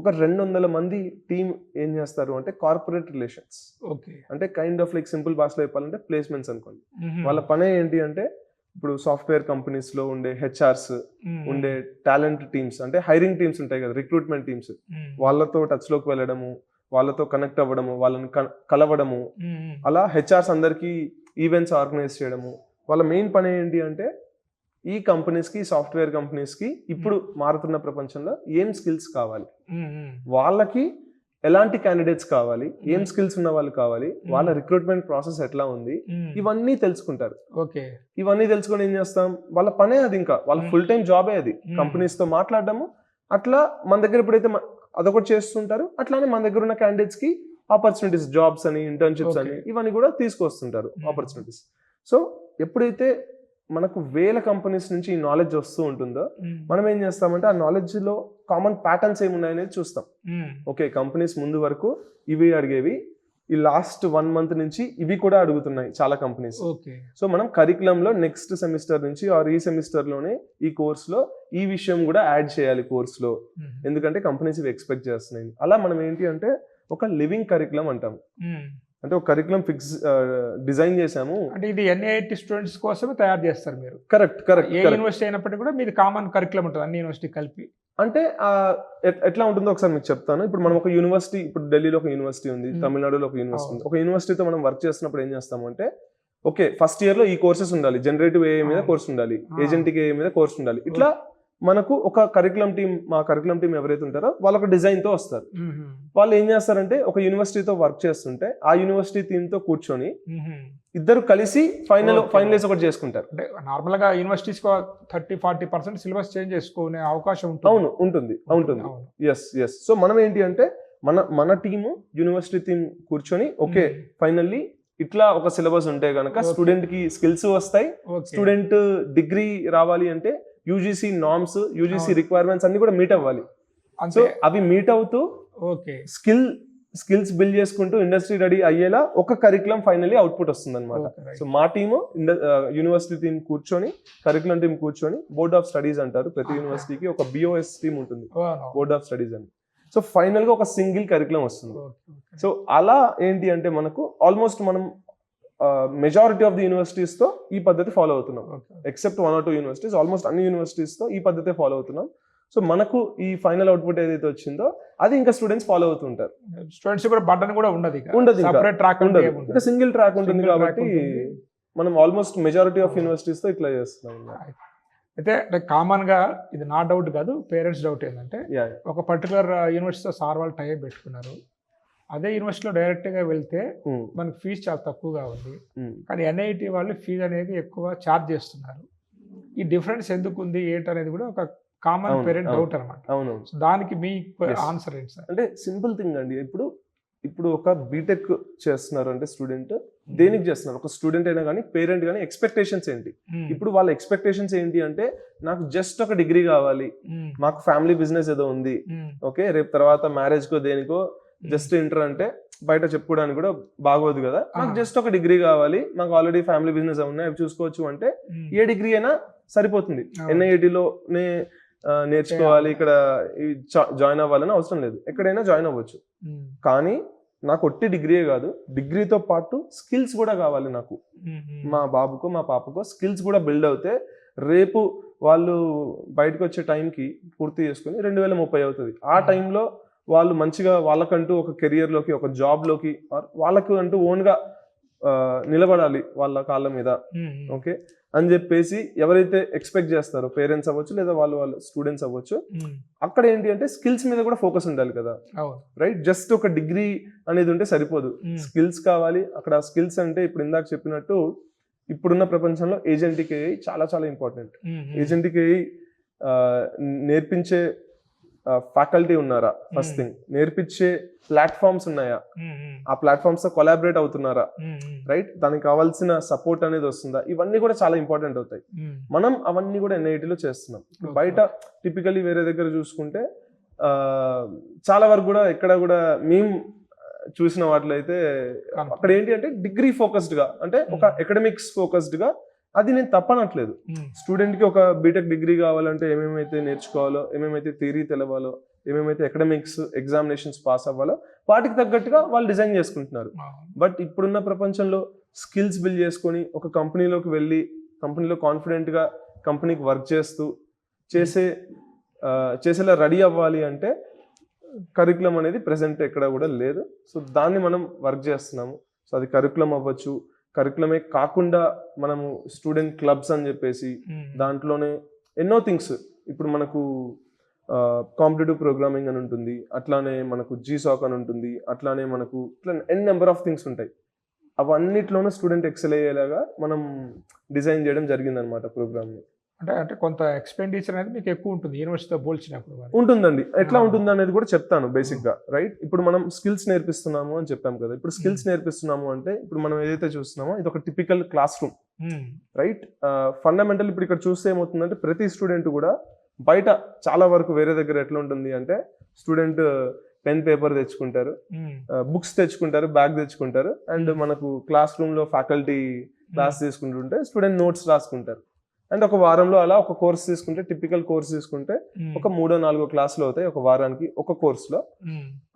B: ఒక 200 మంది టీం ఏం చేస్తారు అంటే కార్పొరేట్ రిలేషన్స్, అంటే కైండ్ ఆఫ్ లైక్ సింపుల్ భాషలో చెప్పాలంటే ప్లేస్మెంట్స్ అనుకోండి. వాళ్ళ పనే ఏంటి అంటే ఇప్పుడు సాఫ్ట్వేర్ కంపెనీస్ లో ఉండే హెచ్ఆర్స్, ఉండే టాలెంట్ టీమ్స్, అంటే హైరింగ్ టీమ్స్ ఉంటాయి కదా, రిక్రూట్మెంట్ టీమ్స్, వాళ్ళతో టచ్ లోకి వెళ్ళడము, వాళ్ళతో కనెక్ట్ అవ్వడము, వాళ్ళని కలవడము, అలా హెచ్ఆర్స్ అందరికి ఈవెంట్స్ ఆర్గనైజ్ చేయడము. వాళ్ళ మెయిన్ పని ఏంటి అంటే ఈ కంపెనీస్ కి, సాఫ్ట్వేర్ కంపెనీస్ కి ఇప్పుడు మారుతున్న ప్రపంచంలో ఏం స్కిల్స్ కావాలి, వాళ్ళకి ఎలాంటి క్యాండిడేట్స్ కావాలి, ఏం స్కిల్స్ ఉన్న వాళ్ళు కావాలి, వాళ్ళ రిక్రూట్మెంట్ ప్రాసెస్ ఎట్లా ఉంది, ఇవన్నీ తెలుసుకుంటారు. ఇవన్నీ తెలుసుకొని ఏం చేస్తాం, వాళ్ళ పనే అది, ఇంకా వాళ్ళ ఫుల్ టైం జాబే అది, కంపెనీస్ తో మాట్లాడడము. అట్లా మన దగ్గర ఎప్పుడైతే అదొకటి చేస్తుంటారు, అట్లానే మన దగ్గర ఉన్న క్యాండిడేట్స్ కి ఆపర్చునిటీస్, జాబ్స్ అని, ఇంటర్న్షిప్స్ అని, ఇవన్నీ కూడా తీసుకొస్తుంటారు ఆపర్చునిటీస్. సో ఎప్పుడైతే మనకు వేల కంపెనీస్ నుంచి ఈ నాలెడ్జ్ వస్తూ ఉంటుందో మనం ఏం చేస్తామంటే ఆ నాలెడ్జ్ లో కామన్ ప్యాటర్న్స్ ఏమున్నాయనేది చూస్తాం. ఓకే, కంపెనీస్ ముందు వరకు ఇవి అడిగేవి, ఈ లాస్ట్ 1 month నుంచి ఇవి కూడా అడుగుతున్నాయి చాలా కంపెనీస్. సో మనం కరికులంలో నెక్స్ట్ సెమిస్టర్ నుంచి ఆర్ ఈ సెమిస్టర్ లోనే ఈ కోర్స్ లో ఈ విషయం కూడా యాడ్ చేయాలి కోర్సులో, ఎందుకంటే కంపెనీస్ ఇవి ఎక్స్పెక్ట్ చేస్తున్నాయి. అలా మనం ఏంటి అంటే ఒక లివింగ్ కరికులం అంటాం. అంటే ఒక కరికులం ఫిక్స్ డిజైన్ చేసాము.
A: అంటే ఇది NIT స్టూడెంట్స్ కోసమే తయారు చేస్తారు మీరు.
B: Correct correct.
A: ఏ యూనివర్సిటీ అయినప్పటికీ కూడా మీది కామన్ కరికులం ఉంటుంది అన్ని యూనివర్సిటీ కలిపి.
B: అంటే ఎట్లా ఉంటుందో ఒకసారి మీకు చెప్తాను. ఇప్పుడు మనం ఒక యూనివర్సిటీ, ఇప్పుడు ఢిల్లీలో ఒక యూనివర్సిటీ ఉంది, తమిళనాడులో ఒక యూనివర్సిటీ ఉంది. ఒక యూనివర్సిటీతో మనం వర్క్ చేస్తున్నప్పుడు ఏం చేస్తామంటే, ఓకే ఫస్ట్ ఇయర్ లో ఈ కోర్సెస్ ఉండాలి, జనరేటివ్ AI మీద కోర్స్ ఉండాలి, ఏజెంటిక్ AI మీద కోర్స్ ఉండాలి. ఇట్లా మనకు ఒక కరికులం టీం, మా కరికులం టీం ఎవరైతే ఉంటారో వాళ్ళు ఒక డిజైన్ తో వస్తారు. వాళ్ళు ఏం చేస్తారంటే ఒక యూనివర్సిటీతో వర్క్ చేస్తుంటే ఆ యూనివర్సిటీ టీమ్ తో కూర్చొని ఇద్దరు కలిసి ఫైనలైజ్ ఒకటి చేసుకుంటారు.
A: అంటే నార్మల్ గా యూనివర్సిటీస్ 30-40% సిలబస్ చేంజ్ చేసుకునే అవకాశం ఉంటుంది.
B: అవును ఉంటుంది. ఎస్. సో మనం ఏంటి అంటే మన టీము యూనివర్సిటీ టీం కూర్చొని ఓకే ఫైనల్లీ ఇట్లా ఒక సిలబస్ ఉంటే కనుక స్టూడెంట్ కి స్కిల్స్ వస్తాయి. స్టూడెంట్ డిగ్రీ రావాలి అంటే UGC నార్మ్స్, UGC రిక్వైర్మెంట్స్ అన్ని కూడా మీట్ అవ్వాలి. సో అవి మీట్ అవుతూ స్కిల్స్ బిల్డ్ చేసుకుంటూ ఇండస్ట్రీ రెడీ అయ్యేలా ఒక కరికులం ఫైనల్లీ అవుట్పుట్ వస్తుంది అనమాట. సో మా టీము యూనివర్సిటీ టీం కూర్చొని, కరికులం టీం కూర్చొని, బోర్డ్ ఆఫ్ స్టడీస్ అంటారు ప్రతి యూనివర్సిటీకి ఒక BOS టీం ఉంటుంది, బోర్డ్ ఆఫ్ స్టడీస్ అని. సో ఫైనల్ గా ఒక సింగిల్ కరికులం వస్తుంది. సో అలా ఏంటి అంటే మనకు ఆల్మోస్ట్ మనం మెజారిటీ ఆఫ్ ది యూనివర్సిటీస్ తో ఈ పద్ధతి ఫాలో అవుతున్నాం. ఎక్సెప్ట్ 1 or 2 యూనివర్సిటీస్, ఆల్మోస్ట్ అన్ని యూనివర్సిటీస్ తో ఈ పద్ధతి ఫాలో అవుతున్నాం. సో మనకు ఈ ఫైనల్ అవుట్పుట్ ఏదైతే వచ్చిందో అది ఇంకా స్టూడెంట్స్ ఫాలో అవుతుంటారు.
A: స్టూడెంట్స్ కూడా బటన్ కూడా ఉండదు,
B: సెపరేట్ ట్రాక్ ఉండదు, ఇంకా సింగిల్ ట్రాక్ ఉంటుంది. కాబట్టి మనం ఆల్మోస్ట్ మెజారిటీ ఆఫ్ యూనివర్సిటీస్ తో ఇట్లా చేస్తున్నాం.
A: అయితే కామన్ గా ఇది నా డౌట్ కాదు, పేరెంట్స్ డౌట్ ఏంటంటే ఒక పర్టికులర్ యూనివర్సిటీతో సార్ వాళ్ళు టైప్ పెట్టుకున్నారు, అదే యూనివర్సిటీలో డైరెక్ట్ గా వెళ్తే మనకి ఫీజు చాలా తక్కువగా ఉంది, కానీ NIT వాళ్ళు ఫీజు అనేది ఎక్కువ ఛార్జ్ చేస్తున్నారు. ఈ డిఫరెన్స్ ఎందుకు ఉంది ఏంటి అనేది కూడా ఒక కామన్ పేరెంట్ డౌట్ అనమాట. దానికి మీ ఆన్సర్ ఏంటి సార్?
B: అంటే సింపుల్ థింగ్ అండి. ఇప్పుడు ఒక బీటెక్ చేస్తున్నారు అంటే స్టూడెంట్ దేనికి చేస్తున్నారు? ఒక స్టూడెంట్ అయినా కానీ పేరెంట్ కానీ ఎక్స్పెక్టేషన్స్ ఏంటి? ఇప్పుడు వాళ్ళ ఎక్స్పెక్టేషన్స్ ఏంటి అంటే నాకు జస్ట్ ఒక డిగ్రీ కావాలి, మాకు ఫ్యామిలీ బిజినెస్ ఏదో ఉంది, ఓకే రేపు తర్వాత మ్యారేజ్ కో దేనికో జస్ట్ ఇంటర్ అంటే బయట చెప్పుకోవడానికి కూడా బాగోదు కదా, నాకు జస్ట్ ఒక డిగ్రీ కావాలి, మాకు ఆల్రెడీ ఫ్యామిలీ బిజినెస్ ఉన్నాయి అవి చూసుకోవచ్చు అంటే ఏ డిగ్రీ అయినా సరిపోతుంది. NIT లోనే నేర్చుకోవాలి, ఇక్కడ జాయిన్ అవ్వాలని అవసరం లేదు, ఎక్కడైనా జాయిన్ అవ్వచ్చు. కానీ నాకు ఒట్టి డిగ్రీయే కాదు, డిగ్రీతో పాటు స్కిల్స్ కూడా కావాలి నాకు. మా బాబుకో మా పాపకో స్కిల్స్ కూడా బిల్డ్ అవుతే రేపు వాళ్ళు బయటకు వచ్చే టైంకి పూర్తి చేసుకుని 2030 అవుతుంది. ఆ టైంలో వాళ్ళు మంచిగా వాళ్ళకంటూ ఒక కెరియర్లోకి, ఒక జాబ్లోకి, వాళ్ళకు అంటూ ఓన్గా నిలబడాలి వాళ్ళ కాళ్ళ మీద, ఓకే అని చెప్పేసి ఎవరైతే ఎక్స్పెక్ట్ చేస్తారో పేరెంట్స్ అవ్వచ్చు లేదా వాళ్ళు స్టూడెంట్స్ అవ్వచ్చు, అక్కడ ఏంటి అంటే స్కిల్స్ మీద కూడా ఫోకస్ ఉండాలి కదా, రైట్? జస్ట్ ఒక డిగ్రీ అనేది ఉంటే సరిపోదు, స్కిల్స్ కావాలి. అక్కడ స్కిల్స్ అంటే ఇప్పుడు ఇందాక చెప్పినట్టు ఇప్పుడున్న ప్రపంచంలో ఏజెంటిక్ AI చాలా చాలా ఇంపార్టెంట్. ఏజెంటిక్ AI నేర్పించే ఫ్యాకల్టీ ఉన్నారా? First thing. నేర్పించే ప్లాట్ఫామ్స్ ఉన్నాయా? ఆ ప్లాట్ఫామ్స్ తో కొలాబరేట్ అవుతున్నారా? రైట్? దానికి కావాల్సిన సపోర్ట్ అనేది వస్తుందా? ఇవన్నీ కూడా చాలా ఇంపార్టెంట్ అవుతాయి. మనం అవన్నీ కూడా NIT లో చేస్తున్నాం. బయట టిపికలీ వేరే దగ్గర చూసుకుంటే చాలా వరకు కూడా ఎక్కడ కూడా మేము చూసిన వాటిలో అయితే అక్కడ ఏంటి అంటే డిగ్రీ ఫోకస్డ్ గా, అంటే ఒక అకాడమిక్స్ ఫోకస్డ్ గా, అది నేను తప్పనట్లేదు. స్టూడెంట్ కి ఒక బీటెక్ డిగ్రీ కావాలంటే ఏమేమైతే నేర్చుకోవాలో, ఏమేమైతే థియరీ తెలవాలో, ఏమేమైతే అకాడమిక్స్ ఎగ్జామినేషన్స్ పాస్ అవ్వాలో వాటికి తగ్గట్టుగా వాళ్ళు డిజైన్ చేసుకుంటున్నారు. బట్ ఇప్పుడున్న ప్రపంచంలో స్కిల్స్ బిల్డ్ చేసుకొని ఒక కంపెనీలోకి వెళ్ళి కంపెనీలో కాన్ఫిడెంట్ గా కంపెనీకి వర్క్ చేస్తూ చేసేలా రెడీ అవ్వాలి అంటే కరికులం అనేది ప్రెసెంట్ ఎక్కడ కూడా లేదు. సో దాన్ని మనం వర్క్ చేస్తున్నాము. సో అది కరికులం అవ్వచ్చు, కరికులమే కాకుండా మనము స్టూడెంట్ క్లబ్స్ అని చెప్పేసి దాంట్లోనే ఎన్నో థింగ్స్, ఇప్పుడు మనకు కాంపిటేటివ్ ప్రోగ్రామింగ్ అని ఉంటుంది, అట్లానే మనకు GSOC అని ఉంటుంది, అట్లానే మనకు ఇట్లా నెంబర్ ఆఫ్ థింగ్స్ ఉంటాయి. అవన్నిట్లోనూ స్టూడెంట్ ఎక్సెల్ అయ్యేలాగా మనం డిజైన్ చేయడం జరిగింది అనమాట ప్రోగ్రామ్ని.
A: అంటే కొంత ఎక్స్పెండిచర్ అనేది మీకు ఎక్కువ ఉంటుంది యూనివర్సిటీతో పోల్చినప్పుడు.
B: ఉంటుందండి. ఎట్లా ఉంటుంది అనేది కూడా చెప్తాను బేసిక్ గా, రైట్? ఇప్పుడు మనం స్కిల్స్ నేర్పిస్తున్నాము అని చెప్పాం కదా. ఇప్పుడు స్కిల్స్ నేర్పిస్తున్నాము అంటే ఇప్పుడు మనం ఏదైతే చూస్తున్నామో ఇది ఒక typical class room, right? Fundamental ఇప్పుడు ఇక్కడ చూస్తే ఏమవుతుందంటే ప్రతి స్టూడెంట్ కూడా బయట చాలా వరకు వేరే దగ్గర ఎట్లా ఉంటుంది అంటే స్టూడెంట్ పెన్ పేపర్ తెచ్చుకుంటారు, బుక్స్ తెచ్చుకుంటారు, బ్యాగ్ తెచ్చుకుంటారు, అండ్ మనకు క్లాస్ రూమ్ లో ఫ్యాకల్టీ క్లాస్ తీసుకుంటుంటే స్టూడెంట్ నోట్స్ రాసుకుంటారు. అండ్ ఒక వారంలో అలా ఒక కోర్స్ తీసుకుంటే, టిపికల్ కోర్స్ తీసుకుంటే ఒక 3-4 క్లాసులు అవుతాయి ఒక వారానికి ఒక కోర్సులో.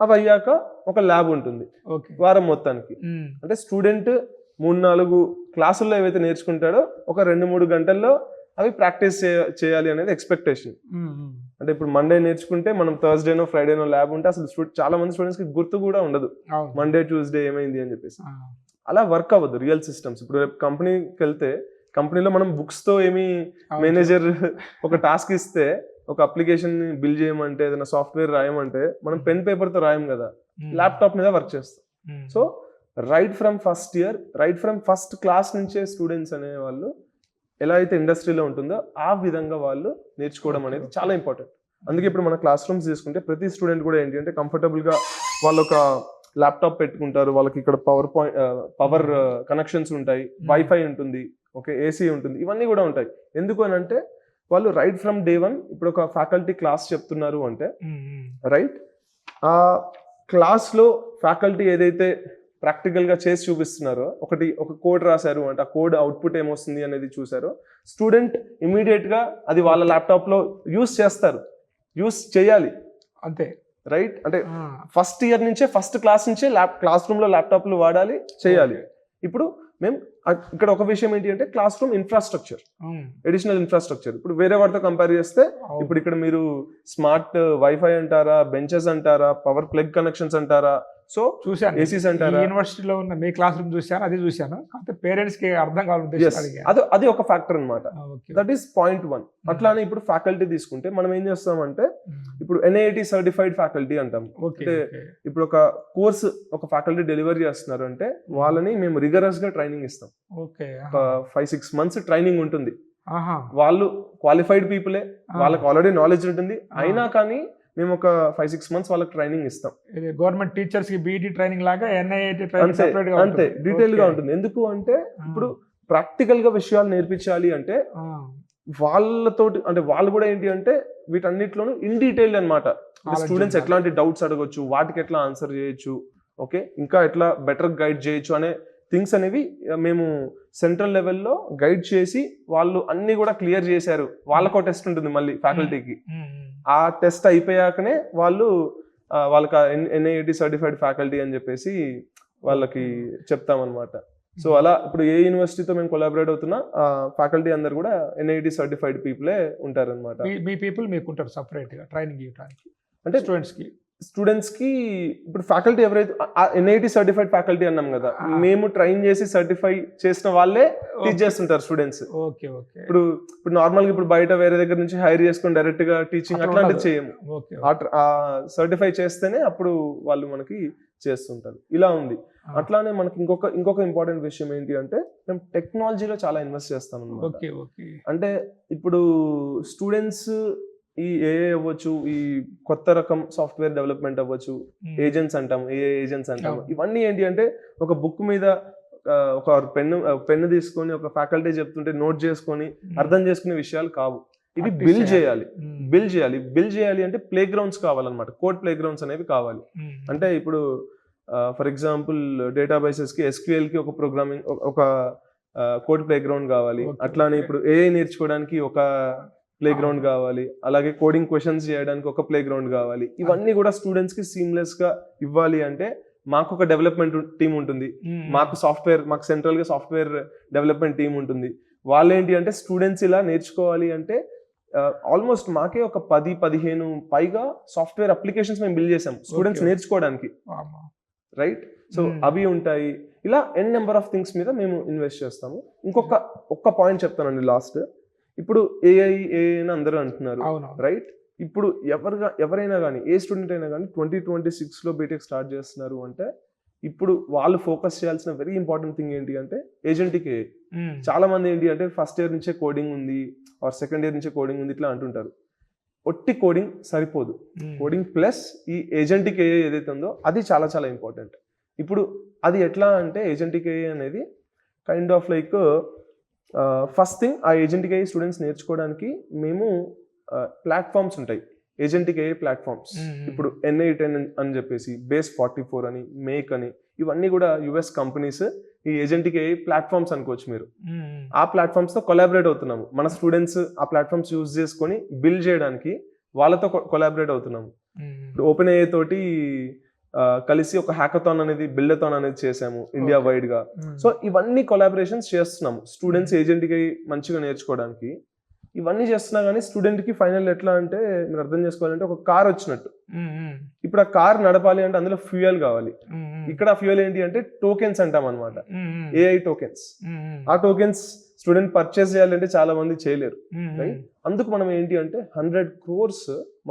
B: అవి అయ్యాక ఒక ల్యాబ్ ఉంటుంది వారం మొత్తానికి. అంటే స్టూడెంట్ 3-4 క్లాసుల్లో ఏవైతే నేర్చుకుంటాడో ఒక 2-3 గంటల్లో అవి ప్రాక్టీస్ చేయాలి అనేది ఎక్స్పెక్టేషన్. అంటే ఇప్పుడు మండే నేర్చుకుంటే మనం థర్స్డేనో ఫ్రైడేనో ల్యాబ్ ఉంటే అసలు చాలా మంది స్టూడెంట్స్ కి గుర్తు కూడా ఉండదు మండే ట్యూస్డే ఏమైంది అని చెప్పేసి. అలా వర్క్ అవ్వదు రియల్ సిస్టమ్స్. ఇప్పుడు రేపు కంపెనీకి వెళ్తే కంపెనీలో మనం బుక్స్ తో ఏమి మేనేజర్ ఒక టాస్క్ ఇస్తే, ఒక అప్లికేషన్ ని బిల్డ్ చేయమంటే, ఏదైనా సాఫ్ట్వేర్ రాయమంటే మనం పెన్ పేపర్ తో రాయం కదా, ల్యాప్టాప్ మీద వర్క్ చేస్తాం. So right from first year, right from first class నుంచే స్టూడెంట్స్ అనే వాళ్ళు ఎలా అయితే ఇండస్ట్రీలో ఉంటుందో ఆ విధంగా వాళ్ళు నేర్చుకోవడం అనేది చాలా ఇంపార్టెంట్. అందుకే ఇప్పుడు మన క్లాస్ రూమ్స్ తీసుకుంటే ప్రతి స్టూడెంట్ కూడా ఏంటి అంటే కంఫర్టబుల్ గా వాళ్ళు ఒక ల్యాప్టాప్ పెట్టుకుంటారు, వాళ్ళకి ఇక్కడ పవర్ కనెక్షన్స్ ఉంటాయి, వైఫై ఉంటుంది, ఓకే, ఏసీ ఉంటుంది, ఇవన్నీ కూడా ఉంటాయి. ఎందుకు అని అంటే వాళ్ళు రైట్ ఫ్రమ్ డే 1 ఇప్పుడు ఒక ఫ్యాకల్టీ క్లాస్ చెప్తున్నారు అంటే రైట్ ఆ క్లాస్ లో ఫ్యాకల్టీ ఏదైతే ప్రాక్టికల్ గా చేసి చూపిస్తున్నారో, ఒక కోడ్ రాశారు అంటే ఆ కోడ్ అవుట్పుట్ ఏమొస్తుంది అనేది చూసారో స్టూడెంట్ ఇమీడియట్ గా అది వాళ్ళ ల్యాప్టాప్ లో యూస్ చేస్తారు, యూస్ చేయాలి అంతే. రైట్ అంటే ఫస్ట్ ఇయర్ నుంచే, ఫస్ట్ క్లాస్ నుంచే క్లాస్ రూమ్ లో ల్యాప్టాప్లు వాడాలి, చేయాలి. ఇప్పుడు మేము ఇక్కడ ఒక విషయం ఏంటి అంటే class room infrastructure, additional infrastructure. ఇప్పుడు వేరే వాటితో కంపేర్ చేస్తే ఇప్పుడు ఇక్కడ మీరు స్మార్ట్ వైఫై అంటారా, బెంచెస్ అంటారా, పవర్ ప్లగ్ కనెక్షన్స్ అంటారా, సో
A: చూసాను
B: ఏసీస్ అంటారా,
A: యూనివర్సిటీలో ఉన్న మీ క్లాస్ రూమ్ చూసాను, అది చూసాను. అంటే పేరెంట్స్ కి అర్థం కావాలి,
B: అది ఒక ఫ్యాక్టర్ అన్నమాట. That is point 1. అట్లానే ఇప్పుడు ఫ్యాకల్టీ తీసుకుంటే మనం ఏం చేస్తామంటే ఇప్పుడు NIET సర్టిఫైడ్ ఫ్యాకల్టీ అంటాం. అంటే ఇప్పుడు ఒక కోర్స్ ఒక ఫ్యాకల్టీ డెలివరీ చేస్తున్నారు అంటే వాళ్ళని మేము రిగరస్ గా ట్రైనింగ్ ఇస్తాం. ఒక 5-6 months ట్రైనింగ్ ఉంటుంది. వాళ్ళు క్వాలిఫైడ్ పీపులే, వాళ్ళకి ఆల్రెడీ నాలెడ్జ్ ఉంటుంది, అయినా కానీ మేము ఒక 5-6 months వాళ్ళకి ట్రైనింగ్ ఇస్తాం.
A: గవర్నమెంట్ టీచర్స్ కి BEd ట్రైనింగ్ లాగా NIET ట్రైనింగ్ సెపరేట్ గా
B: అంతే డీటెయిల్ గా ఉంటుంది. ఎందుకు అంటే ఇప్పుడు ప్రాక్టికల్ గా విషయాలు నేర్పించాలి అంటే వాళ్ళతోటి, అంటే వాళ్ళు కూడా ఏంటి అంటే వీటన్నిటిలోనూ ఇన్ డీటెయిల్ అన్నమాట. స్టూడెంట్స్ ఎట్లాంటి డౌట్స్ అడగొచ్చు, వాటికి ఎట్లా ఆన్సర్ చేయొచ్చు, ఓకే, ఇంకా ఎట్లా బెటర్ గైడ్ చేయొచ్చు అనే థింగ్స్ అనేవి మేము సెంట్రల్ లెవెల్లో గైడ్ చేసి వాళ్ళు అన్ని కూడా క్లియర్ చేశారు. వాళ్ళకో టెస్ట్ ఉంటుంది మళ్ళీ ఫ్యాకల్టీకి. ఆ టెస్ట్ అయిపోయాకనే వాళ్ళకి NIET సర్టిఫైడ్ ఫ్యాకల్టీ అని చెప్పేసి వాళ్ళకి చెప్తామన్నమాట. సో అలా ఇప్పుడు ఏ యూనివర్సిటీతో మేము కొలాబరేట్ అవుతున్నా ఫ్యాకల్టీ అందరు కూడా NIET సర్టిఫైడ్ పీపులే ఉంటారన్నమాట.
A: మీ పీపుల్ మీకు ఉంటారు సపరేట్ గా ట్రైనింగ్ ఇవ్వడానికి
B: అంటే స్టూడెంట్స్ కి ఇప్పుడు ఫ్యాకల్టీ ఎవరైతే NIET సర్టిఫైడ్ ఫ్యాకల్టీ అన్నాం కదా, మేము ట్రైన్ చేసి సర్టిఫై చేసిన వాళ్ళే టీచ్ చేస్తుంటారు స్టూడెంట్స్. ఇప్పుడు నార్మల్ గా ఇప్పుడు బయట వేరే దగ్గర నుంచి హైర్ చేసుకొని డైరెక్ట్ గా టీచింగ్ అట్లాంటిది చేయము. సర్టిఫై చేస్తేనే అప్పుడు వాళ్ళు మనకి చేస్తుంటారు. ఇలా ఉంది. అట్లానే మనకి ఇంకొక ఇంపార్టెంట్ విషయం ఏంటి అంటే మేము టెక్నాలజీలో చాలా ఇన్వెస్ట్ చేస్తాం అన్నమాట. అంటే ఇప్పుడు స్టూడెంట్స్ ఈ AI అవ్వచ్చు, ఈ కొత్త రకం సాఫ్ట్వేర్ డెవలప్మెంట్ అవ్వచ్చు, ఏజెంట్స్ అంటాం, AI ఏజెంట్స్ అంటాం, ఇవన్నీ ఏంటి అంటే ఒక బుక్ మీద ఒక పెన్ను తీసుకొని ఒక ఫ్యాకల్టీ చెప్తుంటే నోట్ చేసుకొని అర్థం చేసుకునే విషయాలు కావు. ఇవి బిల్డ్ చేయాలి అంటే ప్లే గ్రౌండ్స్ కావాలన్నమాట. కోడ్ ప్లే గ్రౌండ్స్ అనేవి కావాలి. అంటే ఇప్పుడు ఫర్ ఎగ్జాంపుల్ డేటాబేసెస్ కి SQL కి ఒక ప్రోగ్రామింగ్ ఒక కోడ్ ప్లే గ్రౌండ్ కావాలి. అట్లానే ఇప్పుడు AI నేర్చుకోవడానికి ఒక ప్లే గ్రౌండ్ కావాలి, అలాగే కోడింగ్ క్వశ్చన్స్ చేయడానికి ఒక ప్లే గ్రౌండ్ కావాలి. ఇవన్నీ కూడా స్టూడెంట్స్ కి సీమ్లెస్ గా ఇవ్వాలి అంటే మాకు ఒక డెవలప్మెంట్ టీమ్ ఉంటుంది, మాకు సెంట్రల్ గా సాఫ్ట్వేర్ డెవలప్మెంట్ టీమ్ ఉంటుంది. వాళ్ళు ఏంటి అంటే స్టూడెంట్స్ ఇలా నేర్చుకోవాలి అంటే ఆల్మోస్ట్ మాకే ఒక 10-15 పైగా సాఫ్ట్వేర్ అప్లికేషన్స్ మేము బిల్డ్ చేసాం స్టూడెంట్స్ నేర్చుకోవడానికి. రైట్, సో అవి ఉంటాయి. ఇలా నెంబర్ ఆఫ్ థింగ్స్ మీద మేము ఇన్వెస్ట్ చేస్తాము. ఒక్క పాయింట్ చెప్తానండి లాస్ట్. ఇప్పుడు AI అని అందరూ అంటున్నారు, రైట్? ఇప్పుడు ఎవరైనా కానీ ఏ స్టూడెంట్ అయినా కానీ 2026లో బీటెక్ స్టార్ట్ చేస్తున్నారు అంటే ఇప్పుడు వాళ్ళు ఫోకస్ చేయాల్సిన వెరీ ఇంపార్టెంట్ థింగ్ ఏంటి అంటే ఏజెంటిక్ AI. చాలా మంది ఏంటి అంటే ఫస్ట్ ఇయర్ నుంచే కోడింగ్ ఉంది ఆర్ సెకండ్ ఇయర్ నుంచే కోడింగ్ ఉంది ఇట్లా అంటుంటారు. ఒట్టి కోడింగ్ సరిపోదు, కోడింగ్ ప్లస్ ఈ ఏజెంటిక్ AI ఏదైతే ఉందో అది చాలా చాలా ఇంపార్టెంట్. ఇప్పుడు అది ఎట్లా అంటే ఏజెంటిక్ AI అనేది kind of like first thing ఆ ఏజెంటిక్ AI స్టూడెంట్స్ నేర్చుకోవడానికి మేము ప్లాట్ఫామ్స్ ఉంటాయి, ఏజెంటిక్ AI ప్లాట్ఫామ్స్. ఇప్పుడు NI10 అని చెప్పేసి, Base 44 అని, మేక్ అని, ఇవన్నీ కూడా US కంపెనీస్ ఈ ఏజెంట్కి ప్లాట్ఫామ్స్ అనుకోవచ్చు మీరు. ఆ ప్లాట్ఫామ్స్ తో కొలాబరేట్ అవుతున్నాము. మన స్టూడెంట్స్ ఆ ప్లాట్ఫామ్స్ యూజ్ చేసుకొని బిల్డ్ చేయడానికి వాళ్ళతో కొలాబరేట్ అవుతున్నాము. ఇప్పుడు ఓపెన్ ఏఐ తోటి కలిసి ఒక హ్యాకథాన్ అనేది బిల్డథాన్ అనేది చేసాము ఇండియా వైడ్ గా. సో ఇవన్నీ కొలాబరేషన్స్ చేస్తున్నాము స్టూడెంట్స్ ఏజెంట్కి మంచిగా నేర్చుకోవడానికి. ఇవన్నీ చేస్తున్నా కానీ స్టూడెంట్ కి ఫైనల్ ఎట్లా అంటే మీరు అర్థం చేసుకోవాలంటే ఒక కార్ వచ్చినట్టు. ఇప్పుడు ఆ కార్ నడపాలి అంటే అందులో ఫ్యూయల్ కావాలి. ఇక్కడ ఫ్యూయల్ ఏంటి అంటే టోకెన్స్ అంటాం అనమాట, ఏఐ టోకెన్స్. ఆ టోకెన్స్ స్టూడెంట్ పర్చేస్ చేయాలంటే చాలా మంది చేయలేరు, రైట్? అందుకు మనం ఏంటి అంటే 100 crores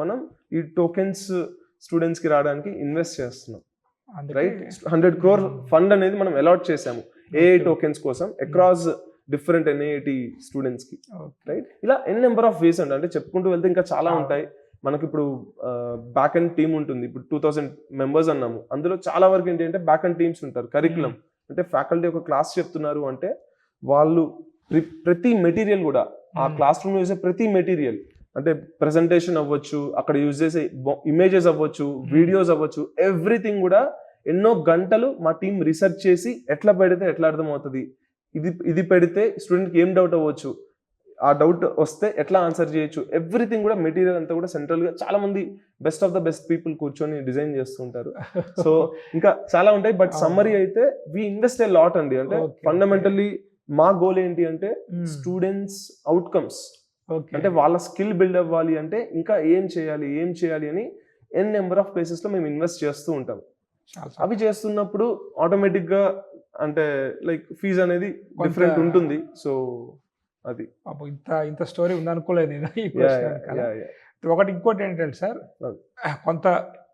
B: మనం ఈ టోకెన్స్ స్టూడెంట్స్ కి రావడానికి ఇన్వెస్ట్ చేస్తున్నాం, రైట్? 100 crore ఫండ్ అనేది మనం అలాట్ చేసాము ఏఐ టోకెన్స్ కోసం అక్రాస్ డిఫరెంట్ ఎన్ఐఐటి స్టూడెంట్స్ కి, రైట్? ఇలా ఎన్ నెంబర్ ఆఫ్ వేస్ అంటే చెప్పుకుంటూ వెళ్తే ఇంకా చాలా ఉంటాయి. మనకి ఇప్పుడు బ్యాక్ అండ్ టీమ్ ఉంటుంది. ఇప్పుడు 2000 members అన్నాము, అందులో చాలా వరకు ఏంటి అంటే బ్యాక్ అండ్ టీమ్స్ ఉంటారు. కరికులం అంటే ఫ్యాకల్టీ ఒక క్లాస్ చెప్తున్నారు అంటే వాళ్ళు ప్రతి మెటీరియల్ కూడా ఆ క్లాస్ రూమ్ యూజ్ చేసే ప్రతి మెటీరియల్ అంటే ప్రెజెంటేషన్ అవ్వచ్చు, అక్కడ యూజ్ చేసే ఇమేజెస్ అవ్వచ్చు, వీడియోస్ అవ్వచ్చు, ఎవ్రీథింగ్ కూడా ఎన్నో గంటలు మా టీం రీసెర్చ్ చేసి ఎట్లా పెడితే ఎట్లా అర్థమవుతుంది, ఇది పెడితే స్టూడెంట్కి ఏం డౌట్ అవ్వచ్చు, ఆ డౌట్ వస్తే ఎట్లా ఆన్సర్ చేయొచ్చు, ఎవ్రీథింగ్ కూడా మెటీరియల్ అంతా కూడా సెంట్రల్ గా చాలా మంది best of the best people కూర్చొని డిజైన్ చేస్తుంటారు. సో ఇంకా చాలా ఉంటాయి, బట్ సమ్మరీ అయితే వి ఇన్వెస్ట్ ఏ లాట్ అండి. అంటే ఫండమెంటల్లీ మా గోల్ ఏంటి అంటే స్టూడెంట్స్ అవుట్కమ్స్, అంటే వాళ్ళ స్కిల్ బిల్డ్ అవ్వాలి అంటే ఇంకా ఏం చేయాలి అని ఎన్ నెంబర్ ఆఫ్ ప్లేసెస్ లో మేము ఇన్వెస్ట్ చేస్తూ ఉంటాం. అవి చేస్తున్నప్పుడు ఆటోమేటిక్ గా అంటే లైక్ ఫీజ్ అనేది డిఫరెంట్ ఉంటుంది. సో అది
A: ఇంత స్టోరీ ఉందనుకోలేదు నేను ఈ క్వశ్చన్. ఒకటి ఇంకోటి ఏంటంటే సార్, కొంత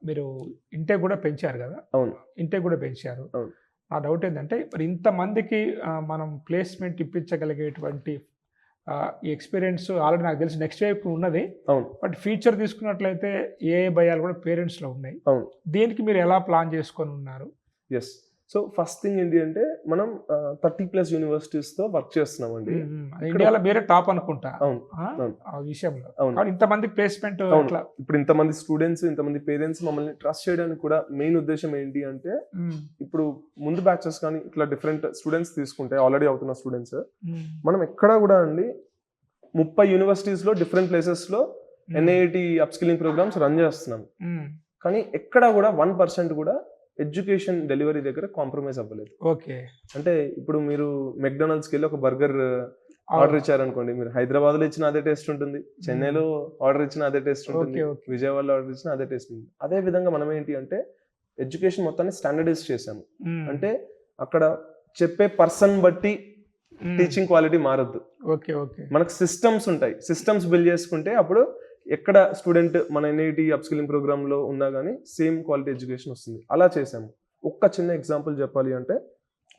A: మీరు ఇంటెక్ కూడా పెంచారు కదా?
B: అవును,
A: ఇంటెక్ కూడా పెంచారు. నా డౌట్ ఏంటంటే మరి ఇంతమందికి మనం ప్లేస్మెంట్ ఇప్పించగలిగేటువంటి ఈ ఎక్స్పీరియన్స్ ఆల్రెడీ నాకు తెలిసి నెక్స్ట్ వైపు ఉన్నది.
B: అవును,
A: బట్ ఫ్యూచర్ తీసుకున్నట్లయితే ఏ భయాలు కూడా పేరెంట్స్లో ఉన్నాయి.
B: అవును,
A: దీనికి మీరు ఎలా ప్లాన్ చేసుకొని ఉన్నారు?
B: ఎస్. సో ఫస్ట్ థింగ్ ఏంటి అంటే మనం 30+ universities తో వర్క్ చేస్తున్నామండి.
A: ఇండియాలో మీరే టాప్ అనుకుంటా.
B: అవును,
A: ఆ విషయంలో.
B: అవును,
A: ఇంతమంది ప్లేస్మెంట్
B: ఇప్పుడు ఇంతమంది స్టూడెంట్స్ ఇంతమంది పేరెంట్స్ మమ్మల్ని ట్రస్ట్ చేయడానికి కూడా మెయిన్ ఉద్దేశం ఏంటి అంటే ఇప్పుడు ముందు బ్యాచెస్ కానీ ఇట్లా డిఫరెంట్ స్టూడెంట్స్ తీసుకుంటే ఆల్రెడీ అవుతున్న స్టూడెంట్స్ మనం ఎక్కడా కూడా అండి 30 universities లో డిఫరెంట్ ప్లేసెస్ లో ఎన్ఐఐటి అప్స్కిల్లింగ్ ప్రోగ్రామ్స్ రన్ చేస్తున్నాం. కానీ ఎక్కడా కూడా 1% కూడా ఎడ్యుకేషన్ డెలివరీ దగ్గర కాంప్రమైజ్ అవ్వలేదు.
A: ఓకే,
B: అంటే ఇప్పుడు మీరు మెక్డొనాల్డ్స్కి వెళ్ళి ఒక బర్గర్ ఆర్డర్ ఇచ్చారనుకోండి, మీరు హైదరాబాద్ లో ఇచ్చిన అదే టేస్ట్ ఉంటుంది, చెన్నైలో ఆర్డర్ ఇచ్చిన అదే టేస్ట్ ఉంటుంది, విజయవాడలో ఆర్డర్ ఇచ్చిన అదే టేస్ట్ ఉంటుంది. అదే విధంగా మనం ఏంటి అంటే ఎడ్యుకేషన్ మొత్తాన్ని స్టాండర్డైజ్ చేసాము. అంటే అక్కడ చెప్పే పర్సన్ బట్టి టీచింగ్ క్వాలిటీ మారద్దు.
A: ఓకే, ఓకే,
B: మనకు సిస్టమ్స్ ఉంటాయి, సిస్టమ్స్ బిల్డ్ చేసుకుంటే అప్పుడు ఎక్కడ స్టూడెంట్ మన ఎన్ఐటి అప్స్కిల్లింగ్ ప్రోగ్రామ్ లో ఉన్నా కానీ సేమ్ క్వాలిటీ ఎడ్యుకేషన్ వస్తుంది. అలా చేసాము. ఒక్క చిన్న ఎగ్జాంపుల్ చెప్పాలి అంటే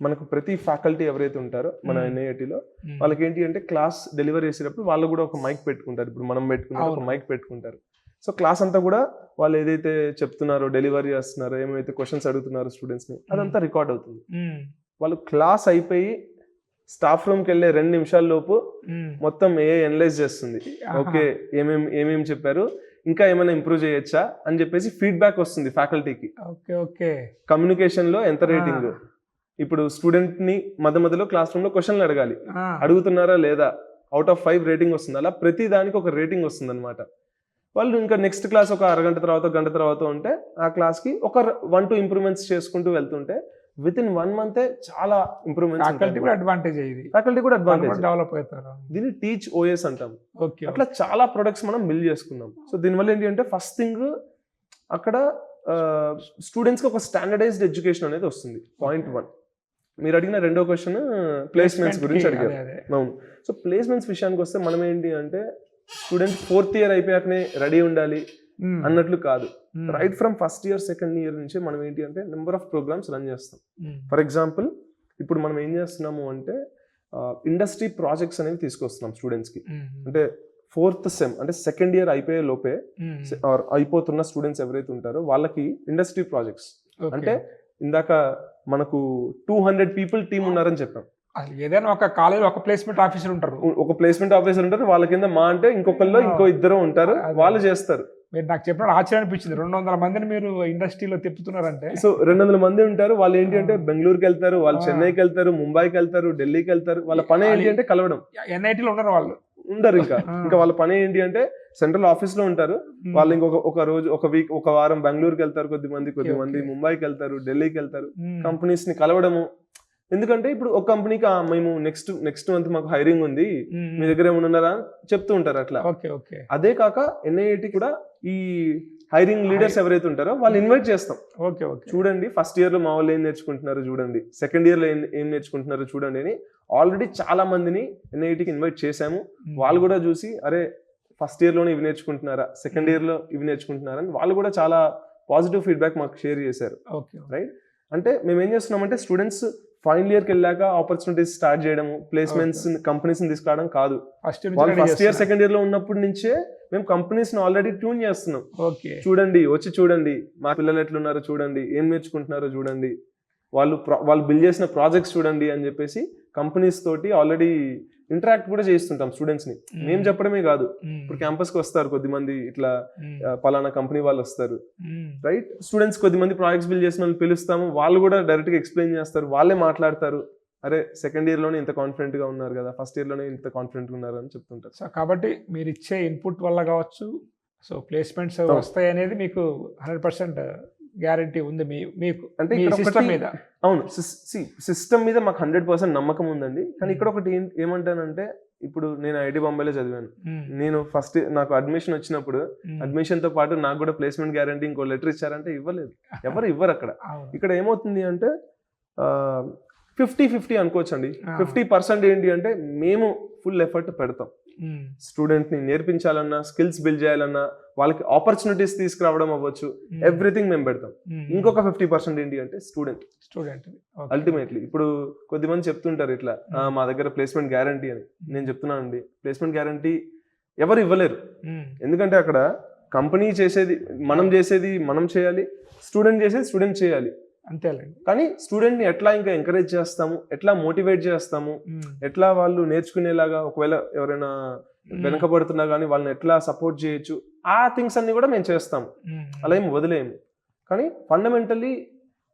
B: మనకు ప్రతి ఫ్యాకల్టీ ఎవరైతే ఉంటారో మన ఎన్ఐఐటిలో వాళ్ళకి ఏంటి అంటే క్లాస్ డెలివరీ చేసేటప్పుడు వాళ్ళు కూడా ఒక మైక్ పెట్టుకుంటారు. ఇప్పుడు మనం పెట్టుకుంటారు, ఒక మైక్ పెట్టుకుంటారు. సో క్లాస్ అంతా కూడా వాళ్ళు ఏదైతే చెప్తున్నారో, డెలివరీ చేస్తున్నారో, ఏమైతే క్వశ్చన్స్ అడుగుతున్నారో స్టూడెంట్స్ ని, అదంతా రికార్డ్ అవుతుంది. వాళ్ళు క్లాస్ అయిపోయి స్టాఫ్ రూమ్కి వెళ్ళే 2 నిమిషాల లోపు మొత్తం ఎనలైజ్ చేస్తుంది. ఓకే, ఏమేమి చెప్పారు, ఇంకా ఏమైనా ఇంప్రూవ్ చేయొచ్చా అని చెప్పేసి ఫీడ్బ్యాక్ వస్తుంది ఫ్యాకల్టీకి. కమ్యూనికేషన్ లో ఎంత రేటింగ్, ఇప్పుడు స్టూడెంట్ ని మధ్యలో క్లాస్ రూమ్ లో క్వశ్చన్లు అడగాలి, అడుగుతున్నారా లేదా, అవుట్ ఆఫ్ 5 రేటింగ్ వస్తుంది. అలా ప్రతి దానికి ఒక రేటింగ్ వస్తుంది అనమాట. వాళ్ళు ఇంకా నెక్స్ట్ క్లాస్ ఒక అరగంట తర్వాత గంట తర్వాత ఉంటే ఆ క్లాస్ కి ఒక 1-2 ఇంప్రూవ్మెంట్స్ చేసుకుంటూ వెళ్తుంటే విత్ ఇన్ 1 month చాలా ఇంప్రూవ్మెంట్స్.
A: ఫ్యాకల్టీ కూడా అడ్వాంటేజ్ డెవలప్ అవుతారు.
B: దీన్ని టీచ్ ఓఎస్ అంటాం. అట్లా చాలా ప్రొడక్ట్స్ మనం బిల్డ్ చేసుకున్నాం. సో దీనివల్ల ఏంటి అంటే ఫస్ట్ థింగ్ అక్కడ స్టూడెంట్స్ కి ఒక స్టాండర్డైజ్డ్ ఎడ్యుకేషన్ అనేది వస్తుంది. పాయింట్ 1. మీరు అడిగిన రెండో క్వశ్చన్ ప్లేస్మెంట్స్ గురించి అడిగారు. అవును. సో ప్లేస్మెంట్స్ విషయానికి వస్తే మనం ఏంటి అంటే స్టూడెంట్ 4th year అయిపోయాకనే రెడీ ఉండాలి అన్నట్లు కాదు. Right from first year second year నుంచి మనం ఏంటి అంటే నెంబర్ ఆఫ్ ప్రోగ్రామ్స్ రన్ చేస్తాం. ఫర్ ఎగ్జాంపుల్ ఇప్పుడు మనం ఏం చేస్తున్నాము అంటే ఇండస్ట్రీ ప్రాజెక్ట్స్ అనేవి తీసుకొస్తున్నాం స్టూడెంట్స్ కి. అంటే 4th sem అంటే సెకండ్ ఇయర్ అయిపోయే లోపే అయిపోతున్న స్టూడెంట్స్ ఎవరైతే ఉంటారో వాళ్ళకి ఇండస్ట్రీ ప్రాజెక్ట్స్, అంటే ఇందాక మనకు 200 people టీమ్ ఉన్నారని చెప్పాం.
A: ఏదైనా ఒక కాలేజ్ ఒక ప్లేస్మెంట్ ఆఫీసర్ ఉంటారు,
B: వాళ్ళ కింద మా అంటే ఇంకొకళ్ళు ఇంకో 2 ఉంటారు, వాళ్ళు చేస్తారు.
A: మీరు నాకు చెప్పినప్పుడు ఆశ్చర్యం అనిపించింది. 200 మందిని మీరు ఇండస్ట్రీలో తిప్పుతున్నారంటే.
B: సో 200 మంది ఉంటారు. వాళ్ళు ఏంటి అంటే బెంగళూరుకి వెళ్తారు, వాళ్ళు
A: ఆ.
B: చెన్నైకి వెళ్తారు, ముంబైకి వెళ్తారు, ఢిల్లీకి వెళ్తారు. వాళ్ళ పని ఏంటి అంటే కలవడం.
A: ఎన్ఐటీలో ఉన్నారు వాళ్ళు.
B: ఉండరు ఇంకా.
A: ఆ.
B: ఇంకా వాళ్ళ పని ఏంటి అంటే సెంట్రల్ ఆఫీస్ లో ఉంటారు. వాళ్ళు ఒక రోజు, ఒక వీక్, ఒక వారం బెంగళూరుకి వెళ్తారు, కొద్దిమంది
A: okay.
B: ముంబైకి వెళ్తారు, ఢిల్లీకి వెళ్తారు.
A: మ్మ్.
B: కంపెనీస్ ని కలవడము. ఎందుకంటే ఇప్పుడు ఒక కంపెనీకి మేము నెక్స్ట్ మంత్ మాకు హైరింగ్ ఉంది,
A: మ్మ్.
B: మీ దగ్గర ఏమైనా ఉన్నారా అని చెప్తూ ఉంటారు అట్లా.
A: ఓకే.
B: అదే కాక ఎన్ఐఐటి కూడా ఈ హైరింగ్ లీడర్స్ ఎవరైతే ఉంటారో వాళ్ళు ఇన్వైట్ చేస్తాం.
A: ఓకే.
B: చూడండి ఫస్ట్ ఇయర్ లో మా వాళ్ళు ఏం నేర్చుకుంటున్నారు చూడండి, సెకండ్ ఇయర్ లో ఏం నేర్చుకుంటున్నారు చూడండి అని ఆల్రెడీ చాలా మందిని ఎన్ఐటికి ఇన్వైట్ చేశాము. వాళ్ళు కూడా చూసి అరే ఫస్ట్ ఇయర్ లోనే ఇవి నేర్చుకుంటున్నారా, సెకండ్ ఇయర్ లో ఇవి నేర్చుకుంటున్నారా అని వాళ్ళు కూడా చాలా పాజిటివ్ ఫీడ్బ్యాక్ మాకు షేర్ చేశారు. రైట్. అంటే మేము ఏం చేస్తున్నామంటే స్టూడెంట్స్ ఫైనల్ ఇయర్కి వెళ్ళాక ఆపర్చునిటీస్ స్టార్ట్ చేయడము, ప్లేస్మెంట్స్ కంపెనీస్ తీసుకురావడం కాదు. వాళ్ళు ఫస్ట్ ఇయర్ సెకండ్ ఇయర్ లో ఉన్నప్పటి నుంచే మేము కంపెనీస్ ని ఆల్రెడీ ట్యూన్ చేస్తున్నాం. చూడండి, వచ్చి చూడండి మా పిల్లలు ఎట్లున్నారో చూడండి, ఏం నేర్చుకుంటున్నారో చూడండి, వాళ్ళు బిల్డ్ చేసిన ప్రాజెక్ట్స్ చూడండి అని చెప్పేసి కంపెనీస్ తోటి ఆల్రెడీ ఇంటరాక్ట్ కూడా చేస్తుంటాం స్టూడెంట్స్ ని. మేము చెప్పడమే కాదు, ఇప్పుడు క్యాంపస్ కి వస్తారు కొద్దిమంది, ఇట్లా పలానా కంపెనీ వాళ్ళు వస్తారు. రైట్. స్టూడెంట్స్ కొద్దిమంది ప్రాజెక్ట్స్ బిల్డ్ చేసిన వాళ్ళు పిలుస్తాము, వాళ్ళు కూడా డైరెక్ట్ గా ఎక్స్ప్లెయిన్ చేస్తారు, వాళ్ళే మాట్లాడతారు. అరే సెకండ్ ఇయర్ లోనే ఇంత కాన్ఫిడెంట్ గా ఉన్నారు కదా, ఫస్ట్ ఇయర్ లోనే ఇంత కాన్ఫిడెంట్ గా ఉన్నారు అని చెప్తుంటారు.
A: సో కాబట్టి మీరు ఇచ్చే ఇన్పుట్ వల్ల కావచ్చు, సో ప్లేస్మెంట్స్ వస్తాయి అనేది మీకు 100% గ్యారంటీ ఉంది మీకు
B: అంటే
A: సిస్టమ్ మీద.
B: అవును, సిస్టమ్ మీద మాకు 100% నమ్మకం ఉందండి. కానీ ఇక్కడ ఒకటి ఏమంటానంటే, ఇప్పుడు నేను ఐఐటి బాంబేలో చదివాను. నేను ఫస్ట్ నాకు అడ్మిషన్ వచ్చినప్పుడు అడ్మిషన్ తో పాటు నాకు కూడా ప్లేస్మెంట్ గ్యారంటీ ఇంకో లెటర్ ఇచ్చారంటే ఇవ్వలేదు, ఎవరు ఇవ్వరు అక్కడ. ఇక్కడ ఏమవుతుంది అంటే 50-50 అనుకోవచ్చు అండి. 50% ఏంటి అంటే మేము ఫుల్ ఎఫర్ట్ పెడతాం. స్టూడెంట్ ని నేర్పించాలన్నా, స్కిల్స్ బిల్డ్ చేయాలన్నా, వాళ్ళకి ఆపర్చునిటీస్ తీసుకురావడం అవ్వచ్చు, ఎవ్రీథింగ్ మేము పెడతాం. ఇంకొక 50% ఏంటి అంటే స్టూడెంట్ అల్టిమేట్లీ. ఇప్పుడు కొద్దిమంది చెప్తుంటారు ఇట్లా మా దగ్గర ప్లేస్మెంట్ గ్యారంటీ అని. నేను చెప్తున్నాను అండి, ప్లేస్మెంట్ గ్యారంటీ ఎవరు ఇవ్వలేరు. ఎందుకంటే అక్కడ కంపెనీ చేసేది మనం చేసేది మనం చేయాలి, స్టూడెంట్ చేసేది స్టూడెంట్ చేయాలి.
A: అంతేలేండి.
B: కానీ స్టూడెంట్ ని ఎట్లా ఇంకా ఎంకరేజ్ చేస్తాము, ఎట్లా మోటివేట్ చేస్తాము, ఎట్లా వాళ్ళు నేర్చుకునేలాగా, ఒకవేళ ఎవరైనా వెనకబడుతున్నా కానీ వాళ్ళని ఎట్లా సపోర్ట్ చేయొచ్చు, ఆ థింగ్స్ అన్ని కూడా మేము చేస్తాము. అలా ఏం వదిలేము. కానీ ఫండమెంటల్లీ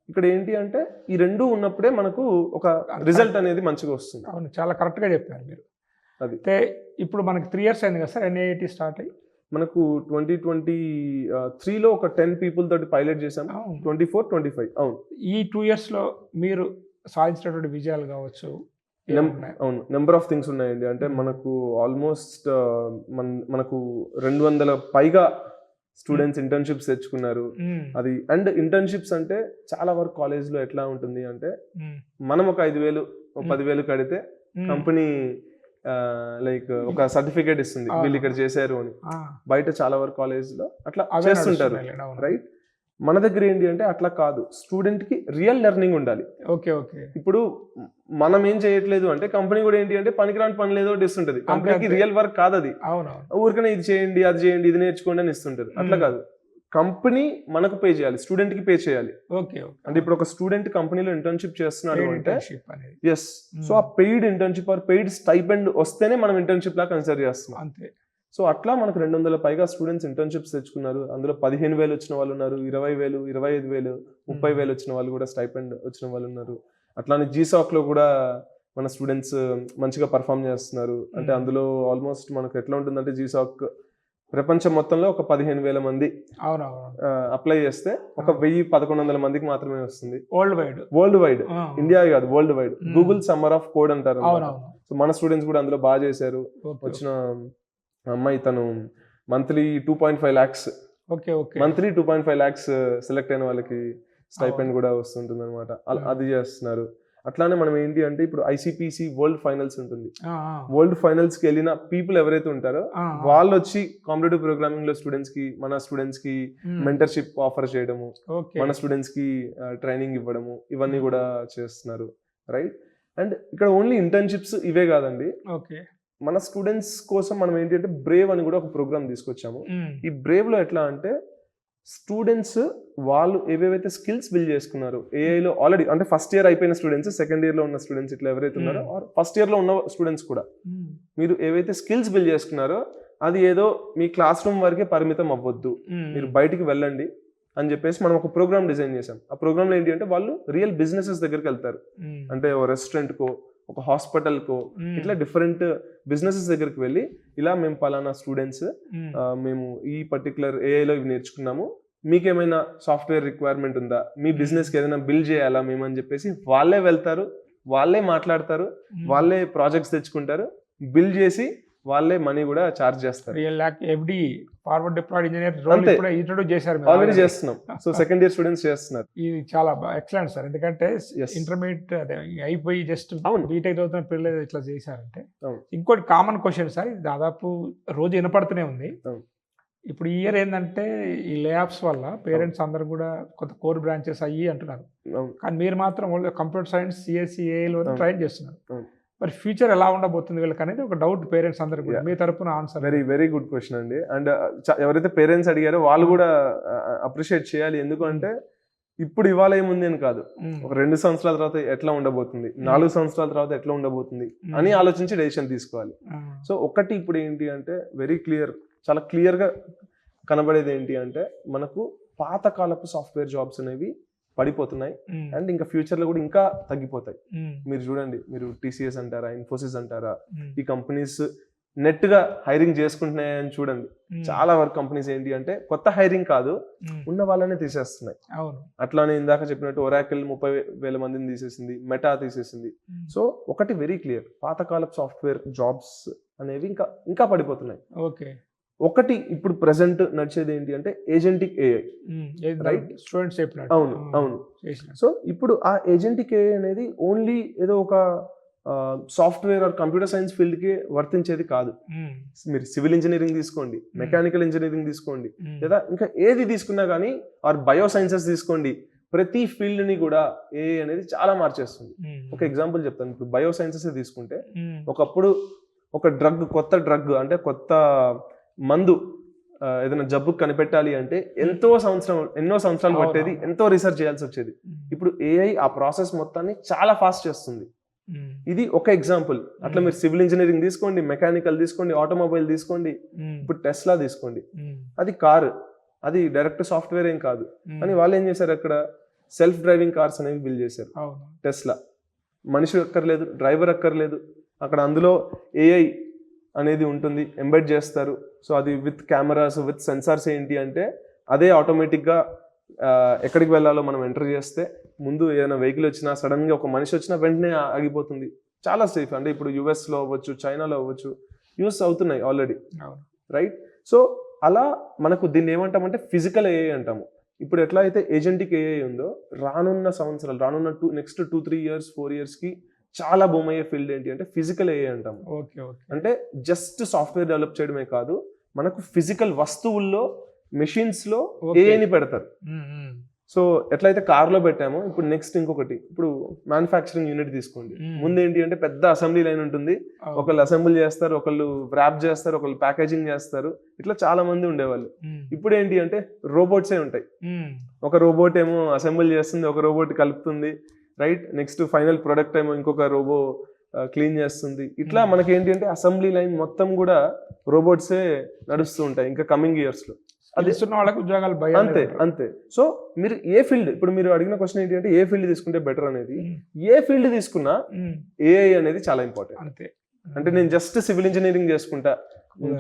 B: ఇక్కడ ఏంటి అంటే ఈ రెండు ఉన్నప్పుడే మనకు ఒక రిజల్ట్ అనేది మంచిగా వస్తుంది.
A: అవును, చాలా కరెక్ట్ గా చెప్పారు మీరు.
B: అది
A: ఇప్పుడు మనకి 3 years అయింది కదా సార్ ఎన్ఐఐటి స్టార్ట్ అయ్యి.
B: మనకు 2023లో ఒక 10 people తోటి పైలట్ చేసాము. 24-25. అవును,
A: ఈ 2 years లో మీరు సాధించినటువంటి విజయాలు కావచ్చు.
B: అవును, నెంబర్ ఆఫ్ థింగ్స్ ఉన్నాయండి. అంటే మనకు ఆల్మోస్ట్ మనకు 200 పైగా స్టూడెంట్స్ ఇంటర్న్షిప్స్ తెచ్చుకున్నారు. అది అండ్ ఇంటర్న్షిప్స్ అంటే చాలా వరకు కాలేజ్లో ఎట్లా ఉంటుంది అంటే మనం ఒక 5,000 10,000 కడితే కంపెనీ లైక్ ఒక సర్టిఫికేట్ ఇస్తుంది వీళ్ళు ఇక్కడ చేశారు అని. బయట చాలా వరకు కాలేజ్ లో అట్లా చేస్తుంటారు. రైట్. మన దగ్గర ఏంటి అంటే అట్లా కాదు, స్టూడెంట్ కి రియల్ లెర్నింగ్ ఉండాలి. ఇప్పుడు మనం ఏం చేయట్లేదు అంటే కంపెనీ కూడా ఏంటి అంటే పనికిరాని పని లేదో ఇస్తుంటది. కంపెనీకి రియల్ వర్క్ కాదు అది. ఊరికనే ఇది చేయండి, అది చేయండి, ఇది నేర్చుకోండి అని ఇస్తుంటారు. అట్లా కాదు, కంపెనీ మనకు పే చేయాలి, స్టూడెంట్ కి పే చేయాలి. అంటే ఇప్పుడు ఒక స్టూడెంట్ కంపెనీలో ఇంటర్న్షిప్ చేస్తున్నాడు అంటే ఎస్, సో ఆ paid internship or paid stipend వస్తేనే మనం ఇంటర్న్షిప్ లా కన్సిడర్ చేస్తున్నాం. అంతే. సో అట్లా మనకు 200 పైగా స్టూడెంట్స్ ఇంటర్న్షిప్స్ తెచ్చుకున్నారు. అందులో 15,000 వచ్చిన వాళ్ళు ఉన్నారు, 20,000, 25,000, 30,000 వచ్చిన వాళ్ళు కూడా స్టైపెండ్ వచ్చిన వాళ్ళు ఉన్నారు. అట్లానే జీసాక్ లో కూడా మన స్టూడెంట్స్ మంచిగా పర్ఫామ్ చేస్తున్నారు. అంటే అందులో ఆల్మోస్ట్ మనకు ఎట్లా ఉంటుందంటే జీసాక్ ప్రపంచం మొత్తంలో ఒక 15,000 మంది అప్లై చేస్తే ఒక 1,000-1,100 మందికి మాత్రమే వస్తుంది. వరల్డ్ వైడ్, ఇండియా కాదు, world wide. Google summer of code అంటారు. సో మన స్టూడెంట్స్ కూడా అందులో బాగా చేశారు. వచ్చిన అమ్మాయి తను monthly 2.5 lakhs monthly 2.5 lakhs select అయిన వాళ్ళకి స్టైపెండ్ కూడా వస్తుంటుంది అనమాట. అది చేస్తున్నారు. అట్లానే మనం ఏంటి అంటే ఇప్పుడు ఐసిపిసి వరల్డ్ ఫైనల్స్ ఉంటుంది. వరల్డ్ ఫైనల్స్ కి వెళ్ళిన పీపుల్ ఎవరైతే ఉంటారో వాళ్ళు వచ్చి కాంపిటేటివ్ ప్రోగ్రామింగ్ లో స్టూడెంట్స్ కి, మన స్టూడెంట్స్ కి మెంటర్షిప్ ఆఫర్ చేయడము, మన స్టూడెంట్స్ కి ట్రైనింగ్ ఇవ్వడము, ఇవన్నీ కూడా చేస్తున్నారు. రైట్. అండ్ ఇక్కడ ఓన్లీ ఇంటర్న్షిప్స్ ఇవే కాదండి, మన స్టూడెంట్స్ కోసం మనం ఏంటి అంటే బ్రేవ్ అని కూడా ఒక ప్రోగ్రామ్ తీసుకొచ్చాము. ఈ బ్రేవ్ లో ఎట్లా అంటే స్టూడెంట్స్ వాళ్ళు ఏవేవైతే స్కిల్స్ బిల్డ్ చేసుకున్నారు ఏఐలో ఆల్రెడీ, అంటే ఫస్ట్ ఇయర్ అయిపోయిన స్టూడెంట్స్, సెకండ్ ఇయర్ లో ఉన్న స్టూడెంట్స్ ఇట్లా ఎవరైతే ఉన్నారో, ఫస్ట్ ఇయర్ లో ఉన్న స్టూడెంట్స్ కూడా మీరు ఏవైతే స్కిల్స్ బిల్డ్ చేసుకున్నారో అది ఏదో మీ క్లాస్ రూమ్ వరకే పరిమితం అవ్వద్దు, మీరు బయటికి వెళ్ళండి అని చెప్పేసి మనం ఒక ప్రోగ్రామ్ డిజైన్ చేసాం. ఆ ప్రోగ్రామ్లో ఏంటి అంటే వాళ్ళు రియల్ బిజినెసెస్ దగ్గరికి వెళ్తారు. అంటే ఓ రెస్టారెంట్కో, ఒక హాస్పిటల్కో, ఇట్లా డిఫరెంట్ బిజినెసెస్ దగ్గరికి వెళ్ళి ఇలా మేము పలానా స్టూడెంట్స్, మేము ఈ పర్టికులర్ ఏఐలో ఇవి నేర్చుకున్నాము, మీకేమైనా సాఫ్ట్వేర్ రిక్వైర్మెంట్ ఉందా, మీ బిజినెస్కి ఏదైనా బిల్డ్ చేయాలా మేము అని చెప్పేసి వాళ్ళే వెళ్తారు, వాళ్ళే మాట్లాడతారు, వాళ్ళే ప్రాజెక్ట్స్ తెచ్చుకుంటారు, బిల్డ్ చేసి వాళ్ళే మనీ కూడా ఛార్జ్ చేస్తారు.
A: FD forward deployed engineer role
B: అంతే.
A: ఇప్పుడు ఇంట్రొడ్యూస్ చేశారు మీరు
B: ఆల్రెడీ
A: already.
B: చేస్తున్నాం. సో సెకండ్ ఇయర్ స్టూడెంట్స్ చేస్తున్నారు.
A: ఇది చాలా ఎక్సలెంట్ సార్. ఎందుకంటే
B: Yes.
A: ఇంటర్మీడియట్ అదే అయిపోయి జస్ట్
B: అవును.
A: బీటెక్ చదువుతున్న పిల్లలు ఇట్లా చేశారంటే.
B: అవును.
A: ఇంకోటి కామన్ క్వశ్చన్ సార్, ఇది దాదాపు రోజు వినపడుతూనే ఉంది.
B: అవును.
A: ఇప్పుడు ఈ ఇయర్ ఏంటంటే ఈ లే ఆఫ్స్ వల్ల పేరెంట్స్ అందరూ కూడా కొంత కోర్ బ్రాంచెస్ అయ్యి అంటున్నారు.
B: అవును.
A: కానీ మీరు మాత్రం ఓన్లీ కంప్యూటర్ సైన్స్, సిఎస్సిఏలో
B: అవును.
A: ట్రైన్ చేస్తున్నారు.
B: అవును.
A: మరి ఫ్యూచర్ ఎలా ఉండబోతుంది వీళ్ళకి అనేది ఒక డౌట్ పేరెంట్స్ అందరు కూడా.
B: Yeah.
A: మీ తరపున answer.
B: Very very good question అండి. అండ్ ఎవరైతే పేరెంట్స్ అడిగారో వాళ్ళు కూడా అప్రిషియేట్ చేయాలి. ఎందుకంటే ఇప్పుడు ఇవాళ ఏముంది అని కాదు, ఒక 2 సంవత్సరాల తర్వాత ఎట్లా ఉండబోతుంది, 4 సంవత్సరాల తర్వాత ఎట్లా ఉండబోతుంది అని ఆలోచించి డెసిషన్ తీసుకోవాలి. సో ఒకటి ఇప్పుడు ఏంటి అంటే వెరీ క్లియర్, చాలా క్లియర్గా కనబడేది ఏంటి అంటే మనకు పాతకాలపు సాఫ్ట్వేర్ జాబ్స్ అనేవి పడిపోతున్నాయి అండ్ ఇంకా ఫ్యూచర్లో కూడా ఇంకా తగ్గిపోతాయి. మీరు చూడండి, మీరు టీసీఎస్ అంటారా, ఇన్ఫోసిస్ అంటారా, ఈ కంపెనీస్ నెట్గా హైరింగ్ చేసుకుంటున్నాయని చూడండి. చాలా వరకు కంపెనీస్ ఏంటి అంటే కొత్త హైరింగ్ కాదు, ఉన్న వాళ్ళనే తీసేస్తున్నాయి.
A: అవును.
B: అట్లానే ఇందాక చెప్పినట్టు ఒరాకిల్ 30,000 మందిని తీసేసింది, మెటా తీసేసింది. సో ఒకటి వెరీ క్లియర్, పాతకాలపు సాఫ్ట్వేర్ జాబ్స్ అనేవి ఇంకా ఇంకా పడిపోతున్నాయి.
A: ఓకే.
B: ఒకటి ఇప్పుడు ప్రెసెంట్ నడిచేది ఏంటి అంటే ఏజెంటిక్ ఏఐ.
A: రైట్, స్టూడెంట్స్ చెప్పినట్టు.
B: అవును అవును. సో ఇప్పుడు ఆ ఏజెంటిక్ ఏఐ అనేది ఓన్లీ ఏదో ఒక సాఫ్ట్వేర్ ఆర్ కంప్యూటర్ సైన్స్ ఫీల్డ్కి వర్తించేది కాదు. మీరు సివిల్ ఇంజనీరింగ్ తీసుకోండి, మెకానికల్ ఇంజనీరింగ్ తీసుకోండి, లేదా ఇంకా ఏది తీసుకున్నా కానీ ఆర్ బయో సైన్సెస్ తీసుకోండి, ప్రతి ఫీల్డ్ని కూడా ఏఐ అనేది చాలా మార్చేస్తుంది. ఒక ఎగ్జాంపుల్ చెప్తాను. ఇప్పుడు బయో సైన్సెస్ తీసుకుంటే ఒకప్పుడు ఒక కొత్త డ్రగ్ అంటే కొత్త మందు ఏదైనా జబ్బు కనిపెట్టాలి అంటే ఎన్నో సంవత్సరాలు పట్టేది, ఎంతో రీసెర్చ్ చేయాల్సి వచ్చేది. ఇప్పుడు ఏఐ ఆ ప్రాసెస్ మొత్తాన్ని చాలా ఫాస్ట్ చేస్తుంది. ఇది ఒక ఎగ్జాంపుల్. అట్లా మీరు సివిల్ ఇంజనీరింగ్ తీసుకోండి, మెకానికల్ తీసుకోండి, ఆటోమొబైల్ తీసుకోండి, ఇప్పుడు టెస్లా తీసుకోండి, అది కారు, అది డైరెక్ట్ సాఫ్ట్వేర్ ఏం కాదు. కానీ వాళ్ళు ఏం చేశారు, అక్కడ సెల్ఫ్ డ్రైవింగ్ కార్స్ అనేవి బిల్డ్ చేశారు. టెస్లా మనిషి అక్కర్లేదు, డ్రైవర్ అక్కర్లేదు, అక్కడ అందులో ఏఐ అనేది ఉంటుంది, ఎంబెడ్ చేస్తారు. సో అది విత్ కెమెరాస్, విత్ సెన్సార్స్. ఏంటి అంటే అదే ఆటోమేటిక్గా ఎక్కడికి వెళ్ళాలో మనం ఎంటర్ చేస్తే ముందు ఏదైనా వెహికల్ వచ్చినా, సడన్గా ఒక మనిషి వచ్చినా వెంటనే ఆగిపోతుంది. చాలా సేఫ్. అంటే ఇప్పుడు యుఎస్లో అవ్వచ్చు, చైనాలో అవ్వచ్చు, యూస్ అవుతున్నాయి ఆల్రెడీ. రైట్. సో అలా మనకు దీన్ని ఏమంటామంటే ఫిజికల్ ఏఐ అంటాము. ఇప్పుడు ఎట్లా అయితే ఏజెంటిక్ ఏఐ ఉందో, రానున్న సంవత్సరాలు, రానున్న నెక్స్ట్ 2-3 years 4 yearsకి చాలా బూమ్ అయ్యే ఫీల్డ్ ఏంటి అంటే ఫిజికల్ ఏఐ అంటాము. అంటే జస్ట్ సాఫ్ట్వేర్ డెవలప్ చేయడమే కాదు, మనకు ఫిజికల్ వస్తువుల్లో, మెషిన్స్ లో ఏఐని పెడతారు. సో ఎట్లయితే కార్లో పెట్టామో, ఇప్పుడు నెక్స్ట్ ఇంకొకటి, ఇప్పుడు మ్యానుఫ్యాక్చరింగ్ యూనిట్ తీసుకోండి. ముందు ఏంటి అంటే పెద్ద అసెంబ్లీ లైన్ ఉంటుంది, ఒకళ్ళు అసెంబుల్ చేస్తారు, ఒకళ్ళు ర్యాప్ చేస్తారు, ఒకళ్ళు ప్యాకేజింగ్ చేస్తారు, ఇట్లా చాలా మంది ఉండేవాళ్ళు. ఇప్పుడు ఏంటి అంటే రోబోట్సే ఉంటాయి. ఒక రోబోట్ ఏమో అసెంబుల్ చేస్తుంది, ఒక రోబోట్ కలుపుతుంది, రైట్. నెక్స్ట్ ఫైనల్ ప్రొడక్ట్ ఏమో ఇంకొక రోబో క్లీన్ చేస్తుంది. ఇట్లా మనకి ఏంటి అంటే అసెంబ్లీ లైన్ మొత్తం కూడా రోబోట్సే నడుస్తూ ఉంటాయి ఇంకా కమింగ్ ఇయర్స్ లో. అది
A: వాళ్ళకి ఉద్యోగాలు
B: అంతే అంతే. సో మీరు ఏ ఫీల్డ్, ఇప్పుడు మీరు అడిగిన క్వశ్చన్ ఏంటి అంటే ఏ ఫీల్డ్ తీసుకుంటే బెటర్ అనేది, ఏ ఫీల్డ్ తీసుకున్నా ఏఐ అనేది చాలా ఇంపార్టెంట్.
A: అంతే.
B: అంటే నేను జస్ట్ సివిల్ ఇంజనీరింగ్ చేసుకుంటా,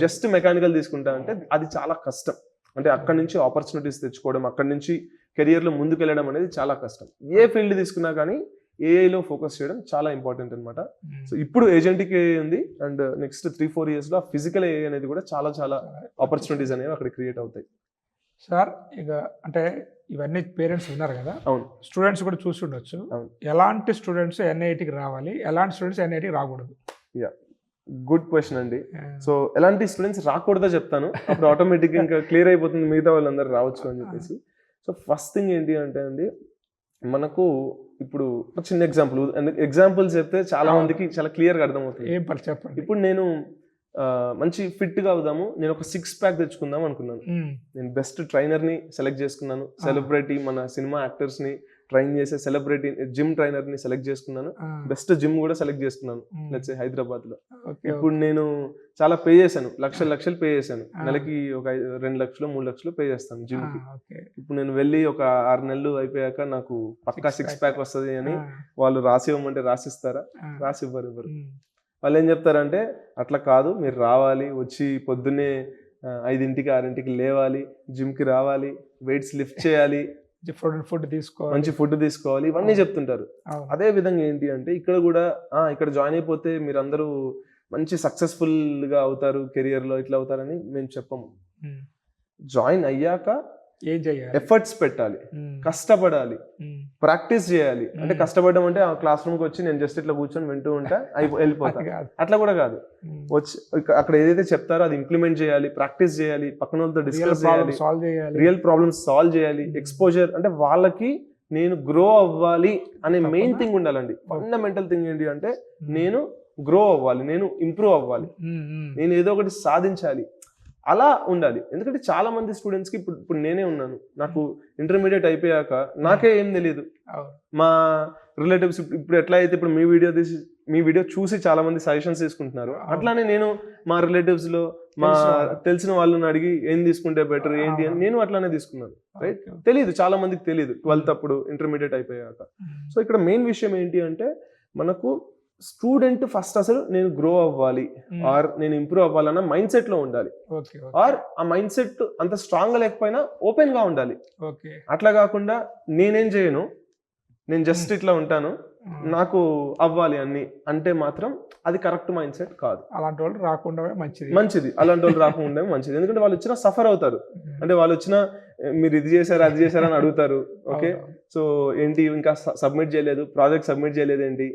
B: జస్ట్ మెకానికల్ తీసుకుంటా అంటే అది చాలా కష్టం. అంటే అక్కడి నుంచి ఆపర్చునిటీస్ తెచ్చుకోవడం, అక్కడి నుంచి కెరియర్లో ముందుకు వెళ్ళడం అనేది చాలా కష్టం. ఏ ఫీల్డ్ తీసుకున్నా కానీ ఏఐలో ఫోకస్ చేయడం చాలా ఇంపార్టెంట్ అనమాట. సో ఇప్పుడు ఏజెంటిక్ ఏఐ ఉంది, అండ్ నెక్స్ట్ 3-4 yearsలో ఫిజికల్ ఏఐ అనేది కూడా చాలా చాలా ఆపర్చునిటీస్ అనేవి అక్కడ క్రియేట్ అవుతాయి.
A: సార్ ఇక అంటే ఇవన్నీ పేరెంట్స్ విన్నారు కదా,
B: అవును,
A: స్టూడెంట్స్ కూడా చూసి ఉండొచ్చు. ఎలాంటి స్టూడెంట్స్ ఎన్ఐటికి రావాలి, ఎలాంటి స్టూడెంట్స్ ఎన్ఐటికి రాకూడదు?
B: యా, గుడ్ క్వశ్చన్ అండి. సో ఎలాంటి స్టూడెంట్స్ రాకూడదో చెప్తాను, అప్పుడు ఆటోమేటిక్గా ఇంకా క్లియర్ అయిపోతుంది మిగతా వాళ్ళందరూ రావచ్చు అని చెప్పేసి. సో ఫస్ట్ థింగ్ ఏంటి అంటే అండి, మనకు ఇప్పుడు ఒక చిన్న ఎగ్జాంపుల్స్ చెప్తే చాలా మందికి చాలా క్లియర్గా అర్థమవుతుంది.
A: చెప్పండి.
B: ఇప్పుడు నేను మంచి ఫిట్గా అవుదాము, నేను ఒక 6 pack తెచ్చుకుందాం అనుకున్నాను. నేను బెస్ట్ ట్రైనర్ని సెలెక్ట్ చేసుకున్నాను, సెలబ్రిటీ మన సినిమా యాక్టర్స్ని ట్రైన్ చేసే సెలబ్రిటీ జిమ్ ట్రైనర్ ని సెలెక్ట్ చేసుకున్నాను. బెస్ట్ జిమ్ కూడా సెలెక్ట్ చేసుకున్నాను లెట్స్ సే హైదరాబాద్ లో. ఇప్పుడు నేను చాలా పే చేశాను, లక్షలు పే చేశాను. నెలకి ఒక 2 లక్షలు 3 లక్షలు పే చేస్తాను జిమ్ కి. ఇప్పుడు నేను వెళ్ళి ఒక 6 నెలలు అయిపోయాక నాకు పక్కా 6 ప్యాక్ వస్తుంది అని వాళ్ళు రాసి ఇవ్వమంటే రాసిస్తారా? రాసి ఇవ్వరు. వాళ్ళు ఏం చెప్తారంటే అట్లా కాదు, మీరు రావాలి, వచ్చి పొద్దున్నే 5ంటికి 6ంటికి లేవాలి, జిమ్ కి రావాలి, వెయిట్స్ లిఫ్ట్ చేయాలి,
A: ఫుడ్ తీసుకోవాలి,
B: మంచి ఫుడ్ తీసుకోవాలి, ఇవన్నీ చెప్తుంటారు. అదే విధంగా ఏంటి అంటే ఇక్కడ కూడా ఇక్కడ జాయిన్ అయిపోతే మీరు అందరూ మంచి సక్సెస్ఫుల్ గా అవుతారు కెరియర్ లో, ఇట్లా అవుతారని మేము చెప్పము. జాయిన్ అయ్యాక ఏం చేయాలి? ఎఫర్ట్స్ పెట్టాలి, కష్టపడాలి, ప్రాక్టీస్ చేయాలి. అంటే కష్టపడడం అంటే ఆ క్లాస్ రూమ్ కి వచ్చి నేను జస్ట్ ఇట్లా కూర్చొని వింటూ ఉంటా వెళ్ళిపోతా, అట్లా కూడా కాదు. వచ్చి అక్కడ ఏదైతే చెప్తారో అది ఇంప్లిమెంట్ చేయాలి, ప్రాక్టీస్ చేయాలి, పక్కన వాళ్ళతో డిస్కస్ చేయాలి, రియల్ ప్రాబ్లమ్స్ సాల్వ్ చేయాలి, ఎక్స్పోజర్ అంటే వాళ్ళకి నేను గ్రో అవ్వాలి అనే మెయిన్ థింగ్ ఉండాలండి. ఫండమెంటల్ థింగ్ ఏంటి అంటే నేను గ్రో అవ్వాలి, నేను ఇంప్రూవ్ అవ్వాలి, నేను ఏదో ఒకటి సాధించాలి, అలా ఉండాలి. ఎందుకంటే చాలా మంది స్టూడెంట్స్ కి ఇప్పుడు నేనే ఉన్నాను, నాకు ఇంటర్మీడియట్ అయిపోయాక నాకే ఏం తెలియదు. మా రిలేటివ్స్ ఇప్పుడు ఎట్లా అయితే ఇప్పుడు మీ వీడియో చూసి చాలా మంది సజెషన్స్ తీసుకుంటున్నారు, అట్లానే నేను మా రిలేటివ్స్ లో మా తెలిసిన వాళ్ళని అడిగి ఏం తీసుకుంటే బెటర్ ఏంటి అని నేను అట్లానే తీసుకున్నాను. రైట్, తెలియదు, చాలా మందికి తెలియదు 12th అప్పుడు ఇంటర్మీడియట్ అయిపోయాక. సో ఇక్కడ మెయిన్ విషయం ఏంటి అంటే మనకు స్టూడెంట్ ఫస్ట్ అసలు నేను గ్రో అవ్వాలి ఆర్ నేను ఇంప్రూవ్ అవ్వాలన్న మైండ్ సెట్ లో ఉండాలి. ఆర్ ఆ మైండ్ సెట్ అంత స్ట్రాంగ్ గా లేకపోయినా ఓపెన్ గా ఉండాలి. అట్లా కాకుండా నేనేం చేయను, నేను జస్ట్ ఇట్లా ఉంటాను, నాకు అవ్వాలి అన్ని అంటే మాత్రం అది కరెక్ట్ మైండ్ సెట్ కాదు.
A: అలాంటి వాళ్ళు రాకుండా
B: మంచిది, అలాంటి వాళ్ళు రాకుండా మంచిది. ఎందుకంటే వాళ్ళు వచ్చినా సఫర్ అవుతారు. అంటే వాళ్ళు వచ్చినా మీరు ఇది చేశారా అది చేశారా అని అడుగుతారు. ఓకే, సో ఏంటి ఇంకా సబ్మిట్ చేయలేదు, ప్రాజెక్ట్ సబ్మిట్ చేయలేదు ఏంటి,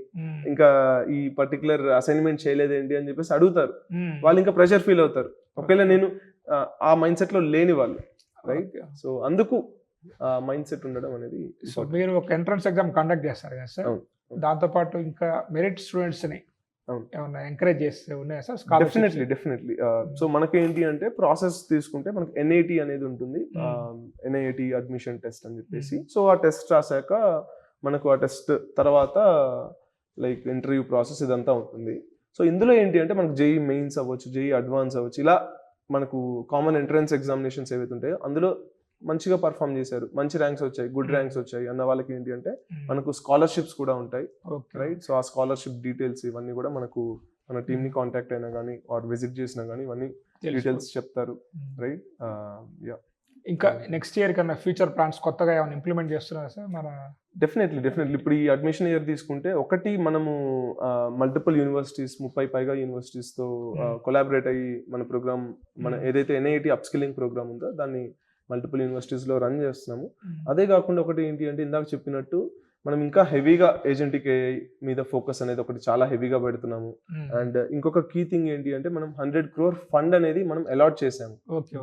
B: ఇంకా ఈ పర్టికులర్ అసైన్మెంట్ చేయలేదు ఏంటి అని చెప్పేసి అడుగుతారు. వాళ్ళు ఇంకా ప్రెషర్ ఫీల్ అవుతారు ఒకవేళ నేను ఆ మైండ్ సెట్ లో లేని వాళ్ళు. రైట్, సో అందుకు మైండ్ సెట్ ఉండడం అనేది.
A: సో మీరు ఒక ఎంట్రన్స్ ఎగ్జామ్ కండక్ట్ చేస్తారు కదా సార్, దాంతోపాటు ఇంకా మెరిట్ స్టూడెంట్స్ ని ఏమన్నా ఎంకరేజ్ చేస్తే ఉన్నాయా సార్?
B: డెఫినెట్లీ. సో మనకి ఏంటి అంటే ప్రాసెస్ తీసుకుంటే మనకి NIT అనేది ఉంటుంది, NIT అడ్మిషన్ టెస్ట్ అని చెప్పేసి. సో ఆ టెస్ట్ రాసాక మనకు ఆ టెస్ట్ తర్వాత లైక్ ఇంటర్వ్యూ ప్రాసెస్ ఇదంతా ఉంటుంది. సో ఇందులో ఏంటి అంటే మనకు JEE మెయిన్స్ అవ్వచ్చు, JEE అడ్వాన్స్ అవ్వచ్చు, ఇలా మనకు కామన్ ఎంట్రన్స్ ఎగ్జామినేషన్స్ ఏవైతే ఉంటాయో అందులో మంచిగా పర్ఫామ్ చేశారు, మంచి ర్యాంక్స్ వచ్చాయి, గుడ్ ర్యాంక్స్ వచ్చాయి అన్న వాళ్ళకి ఏంటి అంటే మనకు స్కాలర్షిప్స్ కూడా ఉంటాయి. రైట్, సో ఆ స్కాలర్షిప్ డీటెయిల్స్ ఇవన్నీ కూడా మనకు మన టీమ్ ని కాంటాక్ట్ అయినా కానీ ఆర్ విజిట్ చేసినా కానీ ఇవన్నీ డీటెయిల్స్ చెప్తారు. రైట్,
A: ఇంకా నెక్స్ట్ ఇయర్ కన్నా ఫ్యూచర్ ప్లాన్స్ కొత్తగా ఏమైనా ఇంప్లిమెంట్ చేస్తున్నారా సార్? మన
B: డెఫినెట్లీ ఇప్పుడు ఈ అడ్మిషన్ ఇయర్ తీసుకుంటే ఒకటి మనము మల్టిపుల్ యూనివర్సిటీస్ 30 పైగా యూనివర్సిటీస్ తో కొలాబరేట్ అయ్యి మన ప్రోగ్రామ్, మన ఏదైతే NIT అప్స్కిల్లింగ్ ప్రోగ్రామ్ ఉందో దాన్ని మల్టిపుల్ యూనివర్సిటీస్ లో రన్ చేస్తున్నాము. అదే కాకుండా ఒకటి ఏంటి అంటే ఇందాక చెప్పినట్టు మనం ఇంకా హెవీగా ఏజెంటిక్ AI మీద ఫోకస్ అనేది ఒకటి చాలా హెవీగా పెడుతున్నాము. అండ్ ఇంకొక కీ థింగ్ ఏంటి అంటే మనం 100 crore ఫండ్ అనేది మనం అలాట్ చేసాము.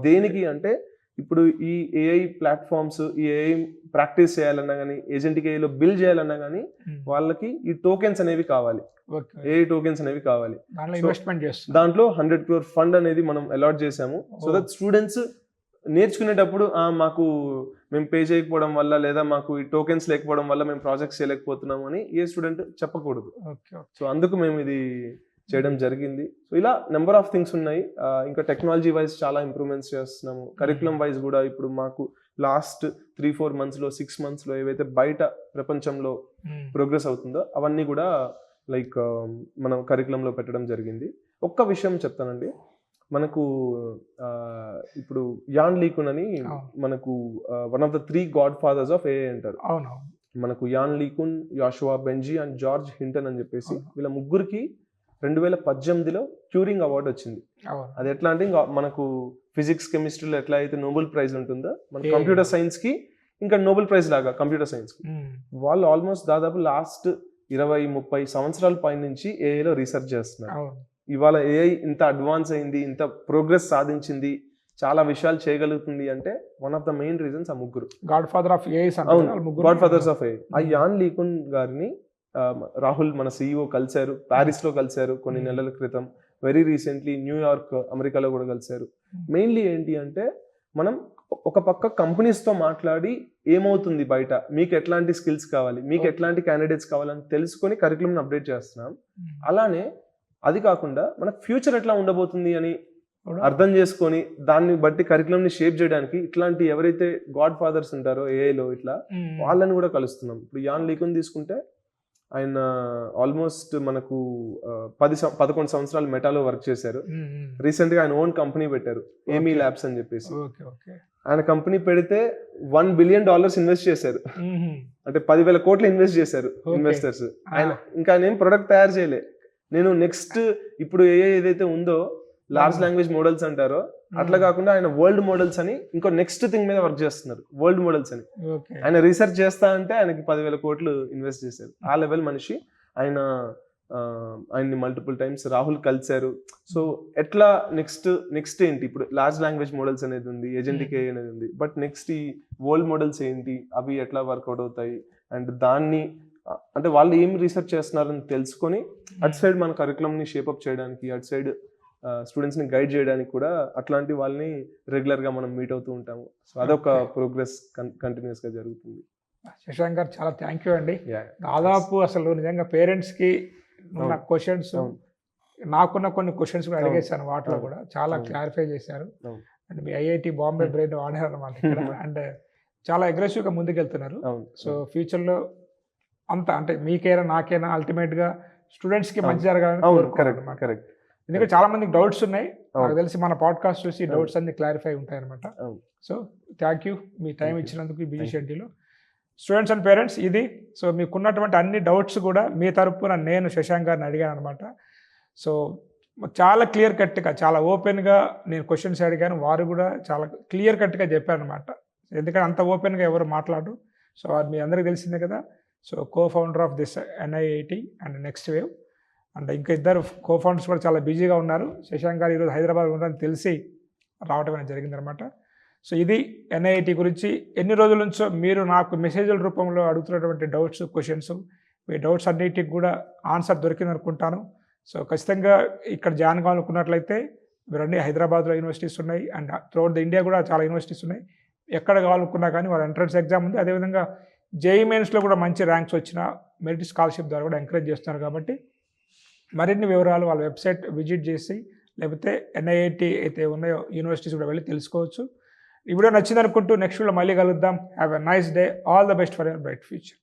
B: దేనికి అంటే ఇప్పుడు ఈ AI ప్లాట్ఫామ్స్, ఈ AI ప్రాక్టీస్ చేయాలన్నా కానీ, ఏజెంటిక్ AI లో బిల్డ్ చేయాలన్నా కానీ వాళ్ళకి ఈ టోకెన్స్ అనేవి కావాలి, AI టోకెన్స్ అనేవి కావాలి. దాంట్లో 100 crore ఫండ్ అనేది మనం అలాట్ చేసాము. సో దట్ స్టూడెంట్స్ నేర్చుకునేటప్పుడు మాకు మేము పే చేయకపోవడం వల్ల లేదా మాకు ఈ టోకెన్స్ లేకపోవడం వల్ల మేము ప్రాజెక్ట్స్ చేయలేకపోతున్నాము అని ఏ స్టూడెంట్ చెప్పకూడదు. సో అందుకు మేము ఇది చేయడం జరిగింది. సో ఇలా నెంబర్ ఆఫ్ థింగ్స్ ఉన్నాయి. ఇంకా టెక్నాలజీ వైజ్ చాలా ఇంప్రూవ్మెంట్స్ చేస్తున్నాము. కరికులం వైజ్ కూడా ఇప్పుడు మాకు లాస్ట్ 3-4 monthsలో 6 monthsలో ఏవైతే బయట ప్రపంచంలో ప్రోగ్రెస్ అవుతుందో అవన్నీ కూడా లైక్ మనం కరికులంలో పెట్టడం జరిగింది. ఒక్క విషయం చెప్తానండి, మనకు ఇప్పుడు యాన్ లీకున్ అని మనకు one of the 3 godfathers of AI అంటారు. మనకు Yann LeCun, Yoshua Bengio and George Hinton అని చెప్పేసి వీళ్ళ ముగ్గురికి 2018లో ట్యూరింగ్ అవార్డు వచ్చింది. అది ఎట్లా అంటే ఇంకా మనకు ఫిజిక్స్ కెమిస్ట్రీలో ఎట్లా అయితే నోబెల్ ప్రైజ్ ఉంటుందో మన కంప్యూటర్ సైన్స్ కి ఇంకా నోబెల్ ప్రైజ్ లాగా కంప్యూటర్ సైన్స్ కి వాళ్ళు ఆల్మోస్ట్ దాదాపు లాస్ట్ 20-30 సంవత్సరాల పై నుంచి AI లో రీసెర్చ్ చేస్తున్నారు. ఇవాళ AI ఇంత అడ్వాన్స్ అయింది, ఇంత ప్రోగ్రెస్ సాధించింది, చాలా విషయాలు చేయగలుగుతుంది అంటే one of the main reasons ఆ ముగ్గురు
A: గాడ్ఫాదర్స్
B: ఆఫ్ AI. ఆ యాన్ లీకున్ గారిని రాహుల్ మన CEO కలిశారు, ప్యారిస్ లో కలిశారు కొన్ని నెలల క్రితం. వెరీ రీసెంట్లీ న్యూయార్క్, అమెరికాలో కూడా కలిశారు. మెయిన్లీ ఏంటి అంటే మనం ఒక పక్క కంపెనీస్ తో మాట్లాడి ఏమవుతుంది బయట, మీకు ఎట్లాంటి స్కిల్స్ కావాలి, మీకు ఎట్లాంటి క్యాండిడేట్స్ కావాలని తెలుసుకొని కరికులంని అప్డేట్ చేస్తున్నాం. అలానే అది కాకుండా మనకు ఫ్యూచర్ ఎట్లా ఉండబోతుంది అని అర్థం చేసుకొని దాన్ని బట్టి కరికులంని షేప్ చేయడానికి ఇట్లాంటి ఎవరైతే గాడ్ ఫాదర్స్ ఉంటారో ఏఐలో ఇట్లా వాళ్ళని కూడా కలుస్తున్నాం. ఇప్పుడు యాన్ లీకుని తీసుకుంటే ఆయన ఆల్మోస్ట్ మనకు 11 సంవత్సరాలు మెటాలో వర్క్ చేశారు. రీసెంట్ గా ఆయన ఓన్ కంపెనీ పెట్టారు, ఏమీ ల్యాబ్స్ అని చెప్పేసి. ఆయన కంపెనీ పెడితే $1 బిలియన్ ఇన్వెస్ట్ చేశారు, అంటే 10,000 కోట్లు ఇన్వెస్ట్ చేశారు ఇన్వెస్టర్స్. ఆయన ఇంకా ఆయన ఏం ప్రొడక్ట్ తయారు చేయలే. నేను నెక్స్ట్ ఇప్పుడు ఏదైతే ఉందో లార్జ్ లాంగ్వేజ్ మోడల్స్ అంటారో అట్లా కాకుండా ఆయన వరల్డ్ మోడల్స్ అని ఇంకో నెక్స్ట్ థింగ్ మీద వర్క్ చేస్తున్నారు, వరల్డ్ మోడల్స్ అని. ఆయన రీసెర్చ్ చేస్తా అంటే ఆయనకి 10,000 కోట్లు ఇన్వెస్ట్ చేశారు. ఆ లెవెల్ మనిషి ఆయన. ఆయన్ని మల్టిపుల్ టైమ్స్ రాహుల్ కలిశారు. సో ఎట్లా నెక్స్ట్ ఏంటి, ఇప్పుడు లార్జ్ లాంగ్వేజ్ మోడల్స్ అనేది ఉంది, ఏజెంటిక్ AI అనేది ఉంది, బట్ నెక్స్ట్ ఈ వరల్డ్ మోడల్స్ ఏంటి, అవి ఎట్లా వర్కౌట్ అవుతాయి, అండ్ దాన్ని అంటే వాళ్ళు ఏం రీసెర్చ్ చేస్తున్నారని తెలుసుకొని అటు సైడ్ మన కరికులంని షేప్అప్ చేయడానికి, అటు సైడ్ స్టూడెంట్స్ని గైడ్ చేయడానికి కూడా అట్లాంటి వాళ్ళని రెగ్యులర్గా మనం మీట్ అవుతూ ఉంటాము. సో అదొక ప్రోగ్రెస్ కంటిన్యూస్గా జరుగుతుంది.
A: శశాంక్ గారు చాలా థ్యాంక్ యూ అండి. దాదాపు అసలు నిజంగా పేరెంట్స్కి ఉన్న క్వశ్చన్స్, నాకున్న కొన్ని క్వశ్చన్స్ కూడా అడిగేశాను, వాటిలో కూడా చాలా క్లారిఫై చేశారు. And me IIT Bombay brain వాడారు అనమాట ఇక్కడ. అండ్ చాలా అగ్రెసివ్గా ముందుకెళ్తున్నారు. సో ఫ్యూచర్లో అంత అంటే మీకైనా నాకైనా అల్టిమేట్గా స్టూడెంట్స్కి మంచి జరగాలని కోరుకుంటున్నాను. ఎందుకంటే చాలా మందికి డౌట్స్ ఉన్నాయి, నాకు తెలిసి మన పాడ్కాస్ట్ చూసి డౌట్స్ అన్ని క్లారిఫై ఉంటాయి అనమాట. So thank you me time ఇచ్చినందుకు ఈ బిజీ షెడ్యూల్లో. స్టూడెంట్స్ అండ్ పేరెంట్స్, ఇది సో మీకున్నటువంటి అన్ని డౌట్స్ కూడా మీ తరపున నేను శశాంక్ గారిని అడిగాను అనమాట. సో చాలా క్లియర్ కట్గా, చాలా ఓపెన్గా నేను క్వశ్చన్స్ అడిగాను, వారు కూడా చాలా క్లియర్ కట్గా చెప్పారు అనమాట. ఎందుకంటే అంత ఓపెన్గా ఎవరు మాట్లాడరు. సో అది మీ అందరికీ తెలిసిందే కదా. So co-founder of this NIIT and next wave, and ఇంకా ఇద్దరు కో-ఫౌండర్స్ కూడా చాలా బిజీగా ఉన్నారు. శశాంక్ గారు ఈరోజు హైదరాబాద్ ఉన్నారని తెలిసి రావడం అనేది జరిగిందనమాట. సో ఇది NIIT గురించి. ఎన్ని రోజుల నుంచో మీరు నాకు మెసేజ్ల రూపంలో అడుగుతున్నటువంటి డౌట్స్, క్వశ్చన్స్, మీ డౌట్స్ అన్నిటికి కూడా ఆన్సర్ దొరికింది అనుకుంటాను. సో ఖచ్చితంగా ఇక్కడ జాయిన్ కావాలనుకున్నట్లయితే మీరు అన్ని హైదరాబాద్లో యూనివర్సిటీస్ ఉన్నాయి, అండ్ త్రూఅవుట్ ద ఇండియా కూడా చాలా యూనివర్సిటీస్ ఉన్నాయి. ఎక్కడ కావాలనుకున్నా కానీ వాళ్ళ ఎంట్రన్స్ ఎగ్జామ్ ఉంది. అదేవిధంగా JEE మెయిన్స్లో కూడా మంచి ర్యాంక్స్ వచ్చిన మెరిట్ స్కాలర్షిప్ ద్వారా కూడా ఎంకరేజ్ చేస్తున్నారు. కాబట్టి మరిన్ని వివరాలు వాళ్ళ వెబ్సైట్ విజిట్ చేసి, లేకపోతే NIIT అయితే ఉన్నాయో యూనివర్సిటీస్ కూడా వెళ్ళి తెలుసుకోవచ్చు. ఈ వీడియో నచ్చిందనుకుంటూ నెక్స్ట్ వీడియో మళ్ళీ కలుద్దాం. Have a nice day. All the best for your bright future.